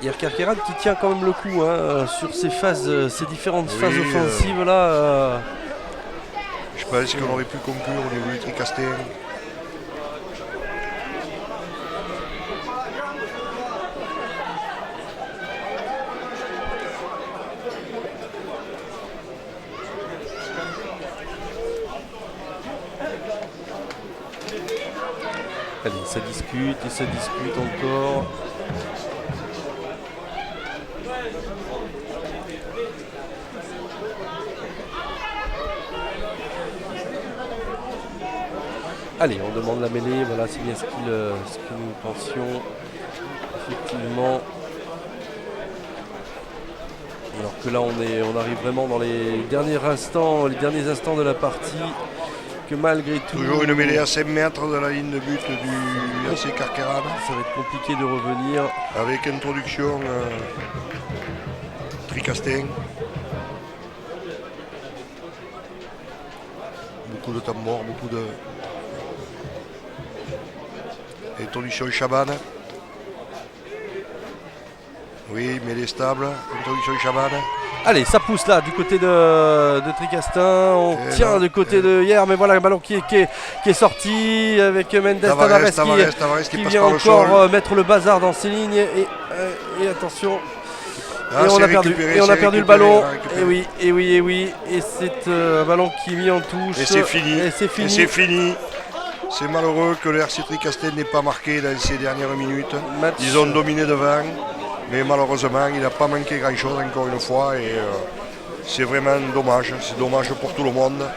Hier Carqueran qui tient quand même le coup hein, sur ces différentes phases Oui, offensives là. Je pense qu'on aurait pu conclure au niveau du Tricastin. Allez, ça discute et ça discute encore. Allez, on demande la mêlée, voilà, c'est bien ce que nous pensions. Effectivement. Alors que là, on arrive vraiment dans les derniers instants de la partie. Que malgré tout. Toujours une mêlée à 5 mètres de la ligne de but du RC Carqueran. Ça va être compliqué de revenir. Avec introduction Tricastin. Beaucoup de tambours, beaucoup de. Introduction Chaban. Oui, mêlée stable. Introduction Chaban. Allez, ça pousse là du côté de Tricastin. On tient du côté de hier, mais voilà le ballon qui est sorti avec Mendes Tavares qui vient encore mettre le bazar dans ses lignes. Et attention. Ah, et on a perdu le ballon. Et oui. Et c'est un ballon qui est mis en touche. Et c'est fini. Et c'est fini. C'est malheureux que le RC Tricastin n'ait pas marqué dans ces dernières minutes. Match. Ils ont dominé devant. Mais malheureusement, il n'a pas manqué grand-chose encore une fois. Et c'est vraiment dommage. C'est dommage pour tout le monde.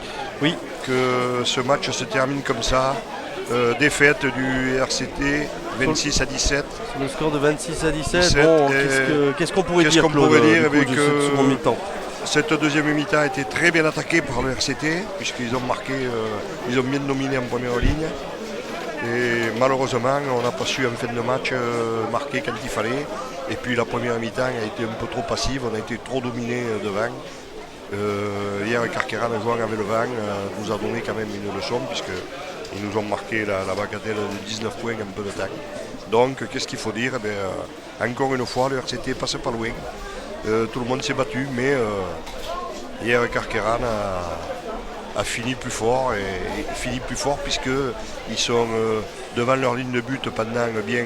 Oui. Que ce match se termine comme ça. Défaite du RCT 26-17. Le score de 26-17. Bon, qu'est-ce qu'on pourrait dire, Claude, avec ce second mi-temps? Cette deuxième mi-temps a été très bien attaquée par le RCT, puisqu'ils ont marqué, ils ont bien dominé en première ligne. Et malheureusement, on n'a pas su en fin de match marquer quand il fallait. Et puis la première mi-temps a été un peu trop passive, on a été trop dominé devant. Hier, Carqueiranne, jouant avec le vent, nous a donné quand même une leçon, puisqu'ils nous ont marqué la bagatelle de 19 points en peu de temps. Donc, qu'est-ce qu'il faut dire? Encore une fois, le RCT passe pas loin. Tout le monde s'est battu, mais hier, Carqueiranne a fini plus fort, et fini plus fort puisqu'ils sont devant leur ligne de but pendant bien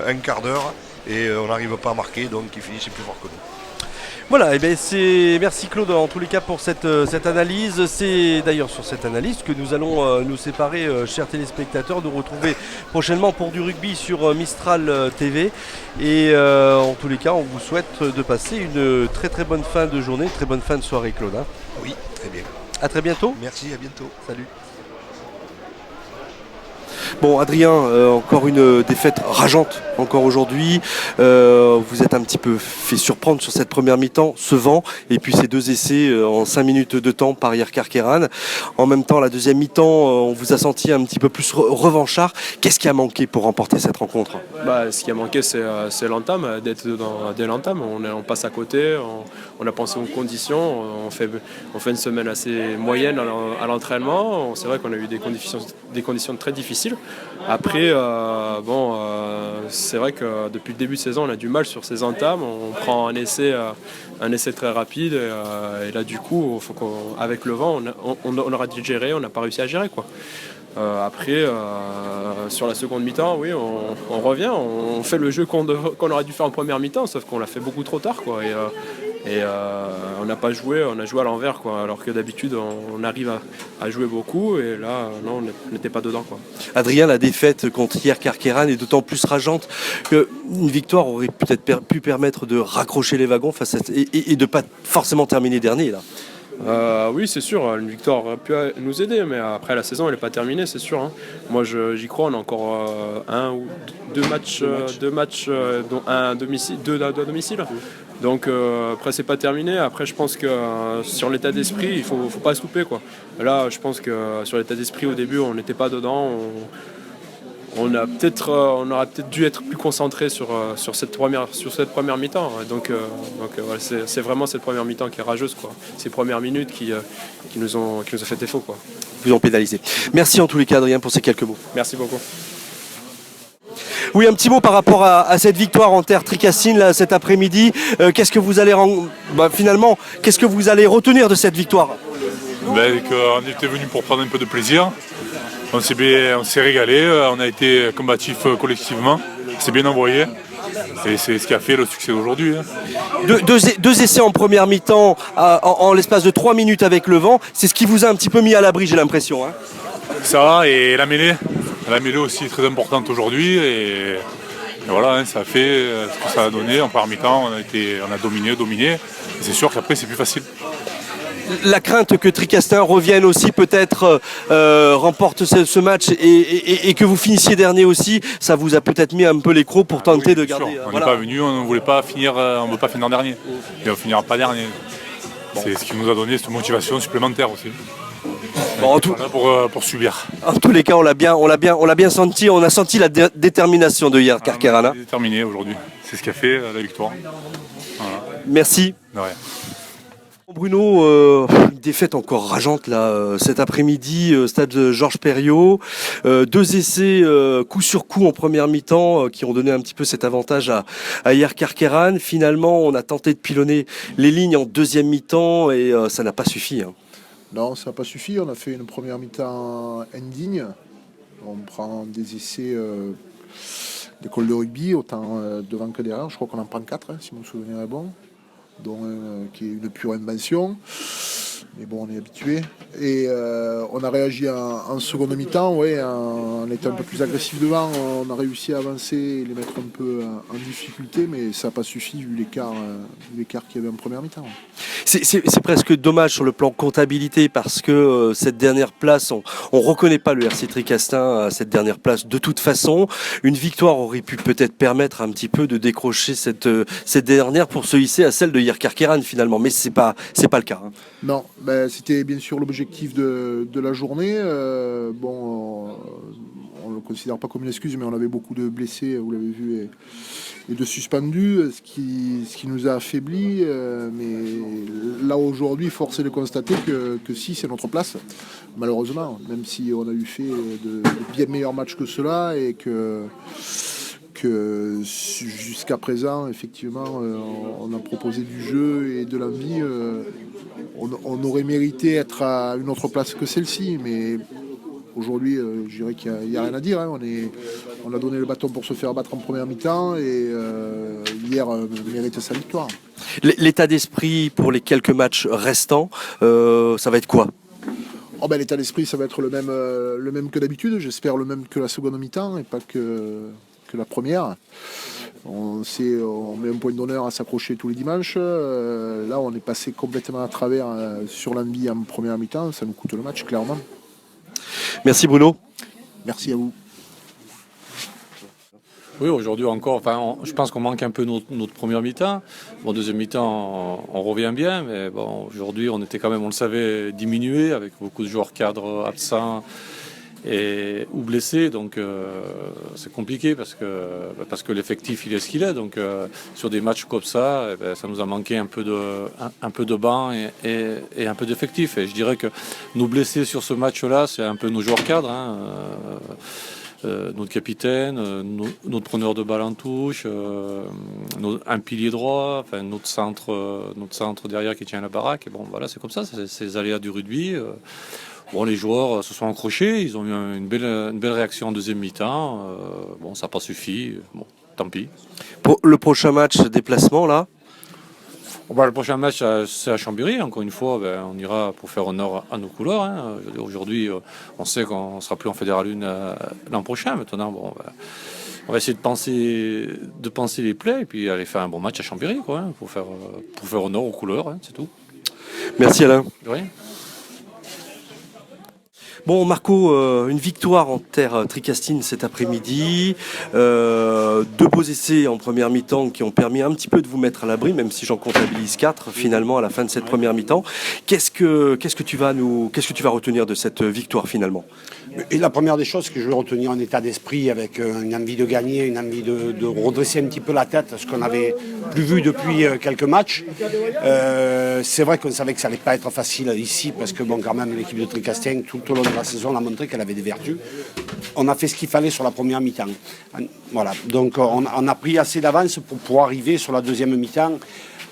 un quart d'heure, et on n'arrive pas à marquer, donc ils finissent plus fort que nous. Voilà, et bien merci Claude en tous les cas pour cette analyse. C'est d'ailleurs sur cette analyse que nous allons nous séparer, chers téléspectateurs, nous retrouver prochainement pour du rugby sur Mistral TV. Et en tous les cas, on vous souhaite de passer une très très bonne fin de journée, une très bonne fin de soirée, Claude. Hein. Oui, très bien. À très bientôt. Merci, à bientôt. Salut. Bon, Adrien, encore une défaite rageante encore aujourd'hui. Vous êtes un petit peu fait surprendre sur cette première mi-temps, ce vent, et puis ces deux essais en 5 minutes de temps par Hier Carqueiranne. En même temps, la deuxième mi-temps, on vous a senti un petit peu plus revanchard. Qu'est-ce qui a manqué pour remporter cette rencontre? Ce qui a manqué, c'est l'entame, d'être dès l'entame. On passe à côté, on a pensé aux conditions, on fait une semaine assez moyenne à l'entraînement. C'est vrai qu'on a eu des conditions très difficiles. Après, c'est vrai que depuis le début de saison, on a du mal sur ces entames. On prend un essai très rapide, et là du coup, avec le vent, on aurait dû gérer, on n'a pas réussi à gérer, quoi. Après, sur la seconde mi-temps, oui, on revient, on fait le jeu qu'on aurait dû faire en première mi-temps, sauf qu'on l'a fait beaucoup trop tard, quoi. Et on n'a pas joué, on a joué à l'envers, quoi. Alors que d'habitude, on arrive à jouer beaucoup, et là, non, on n'était pas dedans, quoi. Adrien, la défaite contre Hier Carqueiranne est d'autant plus rageante qu'une victoire aurait peut-être pu permettre de raccrocher les wagons et de ne pas forcément terminer dernier, là. Oui, c'est sûr, une victoire aurait pu nous aider, mais après la saison elle n'est pas terminée, c'est sûr. Hein. Moi j'y crois, on a encore un ou deux matchs, dont un à domicile, deux à domicile. Donc après c'est pas terminé. Après je pense que sur l'état d'esprit, il faut pas se louper, quoi. Là je pense que sur l'état d'esprit au début on n'était pas dedans. On aurait peut-être dû être plus concentré sur cette première mi-temps. Donc voilà, c'est vraiment cette première mi-temps qui est rageuse, quoi. Ces premières minutes qui nous ont fait défaut, quoi. Vous en pénalisez. Merci en tous les cas, Adrien, pour ces quelques mots. Merci beaucoup. Oui, un petit mot par rapport à cette victoire en terre tricassine là, cet après-midi. Qu'est-ce que vous allez finalement, qu'est-ce que vous allez retenir de cette victoire? On était venu pour prendre un peu de plaisir. On s'est régalé, on a été combatifs collectivement, c'est bien envoyé, et c'est ce qui a fait le succès d'aujourd'hui. Hein. Deux essais en première mi-temps en l'espace de 3 minutes avec le vent, c'est ce qui vous a un petit peu mis à l'abri, j'ai l'impression. Hein. Ça, et la mêlée aussi est très importante aujourd'hui, et voilà, hein, ça a fait ce que ça a donné. En première mi-temps, on a dominé, et c'est sûr qu'après c'est plus facile. La crainte que Tricastin revienne aussi, peut-être remporte ce match et que vous finissiez dernier aussi, ça vous a peut-être mis un peu les crocs pour tenter de garder. On n'est pas venu, on ne voulait pas finir, on veut pas finir dernier. Et on finira pas dernier. Bon. C'est ce qui nous a donné cette motivation supplémentaire aussi. Bon, pour subir. En tous les cas, on l'a bien senti. On a senti la détermination de Hier Carqueiranne. On est déterminé aujourd'hui. C'est ce qui a fait la victoire. Voilà. Merci. De rien. Bruno, une défaite encore rageante là cet après-midi, stade Georges Perriot. 2 essais coup sur coup en première mi-temps qui ont donné un petit peu cet avantage à Hier Carqueiranne. Finalement, on a tenté de pilonner les lignes en deuxième mi-temps et ça n'a pas suffi. Hein. Non, ça n'a pas suffi. On a fait une première mi-temps indigne. On prend des essais d'école de rugby, autant devant que derrière. Je crois qu'on en prend 4, si mon souvenir est bon. Dont qui est une pure invention. Mais bon, on est habitué. Et on a réagi en seconde mi-temps, ouais, on était un peu plus agressif devant, on a réussi à avancer et les mettre un peu en difficulté, mais ça n'a pas suffi vu l'écart qu'il y avait en première mi-temps. C'est presque dommage sur le plan comptabilité parce que cette dernière place, on reconnaît pas le RC Tricastin à cette dernière place de toute façon. Une victoire aurait pu peut-être permettre un petit peu de décrocher cette dernière pour se hisser à celle de Yerkarkeran finalement, mais c'est pas le cas. Hein. Non, c'était bien sûr l'objectif de la journée. On ne le considère pas comme une excuse, mais on avait beaucoup de blessés, vous l'avez vu, et de suspendus, ce qui nous a affaiblis. Mais là, aujourd'hui, force est de constater que si, c'est notre place, malheureusement, même si on a eu fait de bien meilleurs matchs que cela, et que jusqu'à présent, effectivement, on a proposé du jeu et de l'envie. On aurait mérité être à une autre place que celle-ci, mais aujourd'hui, je dirais qu'il n'y a rien à dire. Hein. On a donné le bâton pour se faire battre en première mi-temps et hier mérite sa victoire. L'état d'esprit pour les quelques matchs restants, ça va être quoi ? L'état d'esprit, ça va être le même que d'habitude. J'espère le même que la seconde mi-temps et pas que la première. On met un point d'honneur à s'accrocher tous les dimanches. Là, on est passé complètement à travers sur l'envie en première mi-temps. Ça nous coûte le match, clairement. Merci Bruno. Merci à vous. Oui, aujourd'hui encore, je pense qu'on manque un peu notre première mi-temps. Bon, deuxième mi-temps, on revient bien, mais bon, aujourd'hui, on était quand même, on le savait, diminué avec beaucoup de joueurs cadres absents ou blessés, donc c'est compliqué parce que l'effectif il est ce qu'il est. Donc sur des matchs comme ça, ça nous a manqué un peu de banc et un peu d'effectif. Et je dirais que nous blessés sur ce match-là, c'est un peu nos joueurs cadres. Hein, notre capitaine, notre preneur de balle en touche, un pilier droit, notre centre derrière qui tient la baraque. Et bon, voilà, c'est comme ça, c'est les aléas du rugby. Bon, les joueurs se sont accrochés, ils ont eu une belle réaction en deuxième mi-temps. Ça n'a pas suffi. Bon, tant pis. Pour le prochain match, déplacement là ? Le prochain match, c'est à Chambéry. Encore une fois, on ira pour faire honneur à nos couleurs. Hein. Aujourd'hui, on sait qu'on ne sera plus en Fédéral 1 l'an prochain. Maintenant, on va essayer de penser les plays et puis aller faire un bon match à Chambéry, quoi, hein, pour faire honneur aux couleurs, hein, c'est tout. Merci Alain. De rien. Bon Marco, une victoire en terre tricastine cet après-midi, deux beaux essais en première mi-temps qui ont permis un petit peu de vous mettre à l'abri, même si j'en comptabilise 4 finalement à la fin de cette première mi-temps. Qu'est-ce que tu vas retenir de cette victoire finalement ? Et la première des choses que je veux retenir en état d'esprit avec une envie de gagner, une envie de redresser un petit peu la tête, ce qu'on n'avait plus vu depuis quelques matchs. C'est vrai qu'on savait que ça n'allait pas être facile ici parce que quand même l'équipe de Tricastin tout au long de la saison a montré qu'elle avait des vertus. On a fait ce qu'il fallait sur la première mi-temps. Voilà. Donc on a pris assez d'avance pour pouvoir arriver sur la deuxième mi-temps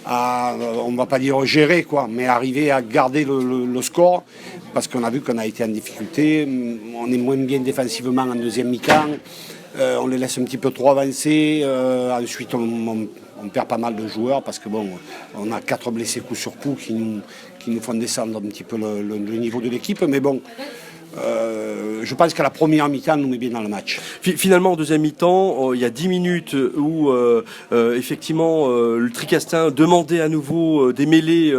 à, on ne va pas dire gérer, mais arriver à garder le score, parce qu'on a vu qu'on a été en difficulté, on est moins bien défensivement en deuxième mi-temps, on les laisse un petit peu trop avancer, ensuite on perd pas mal de joueurs, parce que on a 4 blessés coup sur coup qui nous font descendre un petit peu le niveau de l'équipe, mais bon, je pense qu'à la première mi-temps, nous met bien dans le match. Finalement, en deuxième mi-temps, il y a 10 minutes où effectivement le Tricastin demandait à nouveau des mêlées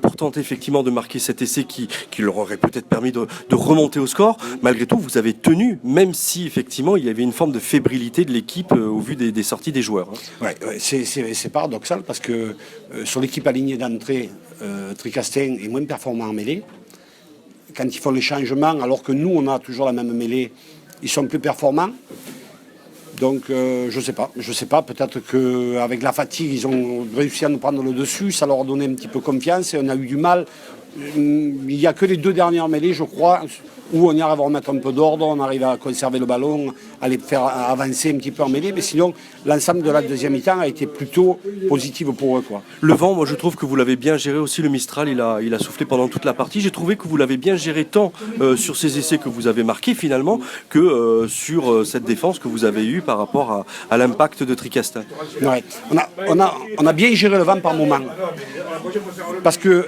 pour tenter effectivement de marquer cet essai qui leur aurait peut-être permis de remonter au score. Malgré tout, vous avez tenu, même si effectivement il y avait une forme de fébrilité de l'équipe au vu des sorties des joueurs. Ouais, c'est paradoxal parce que sur l'équipe alignée d'entrée, Tricastin est moins performant en mêlée. Quand ils font les changements, alors que nous, on a toujours la même mêlée, ils sont plus performants. Donc, je sais pas. Peut-être qu'avec la fatigue, ils ont réussi à nous prendre le dessus. Ça leur a donné un petit peu confiance et on a eu du mal. Il n'y a que les 2 dernières mêlées, je crois, où on y arrive à remettre un peu d'ordre, on arrive à conserver le ballon, à les faire avancer un petit peu en mêlée. Mais sinon, l'ensemble de la deuxième mi-temps a été plutôt positif pour eux. Le vent, moi je trouve que vous l'avez bien géré aussi. Le Mistral, il a soufflé pendant toute la partie. J'ai trouvé que vous l'avez bien géré tant sur ces essais que vous avez marqués finalement que sur cette défense que vous avez eue par rapport à l'impact de Tricastin. Ouais. On a bien géré le vent par moment. Parce que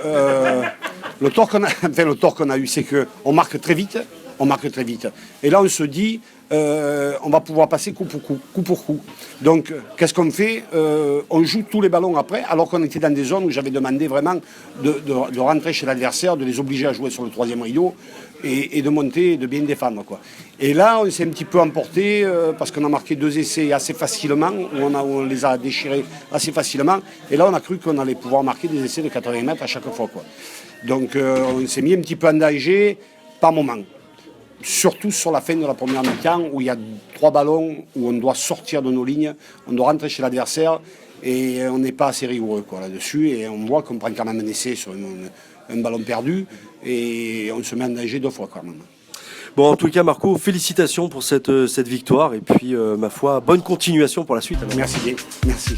Le tort qu'on a eu, c'est qu'on marque très vite. Et là, on se dit, on va pouvoir passer coup pour coup. Donc, qu'est-ce qu'on fait? On joue tous les ballons après, alors qu'on était dans des zones où j'avais demandé vraiment de rentrer chez l'adversaire, de les obliger à jouer sur le troisième rideau et de monter et de bien défendre, quoi. Et là, on s'est un petit peu emporté parce qu'on a marqué 2 essais assez facilement, où on les a déchirés assez facilement. Et là, on a cru qu'on allait pouvoir marquer des essais de 80 mètres à chaque fois, quoi. Donc, on s'est mis un petit peu en danger par moment. Surtout sur la fin de la première mi-temps où il y a 3 ballons où on doit sortir de nos lignes, on doit rentrer chez l'adversaire et on n'est pas assez rigoureux là-dessus et on voit qu'on prend quand même un essai sur un ballon perdu et on se met en danger 2 fois quand même. Bon, en tout cas, Marco, félicitations pour cette victoire et puis, ma foi, bonne continuation pour la suite. Alors. Merci bien, merci.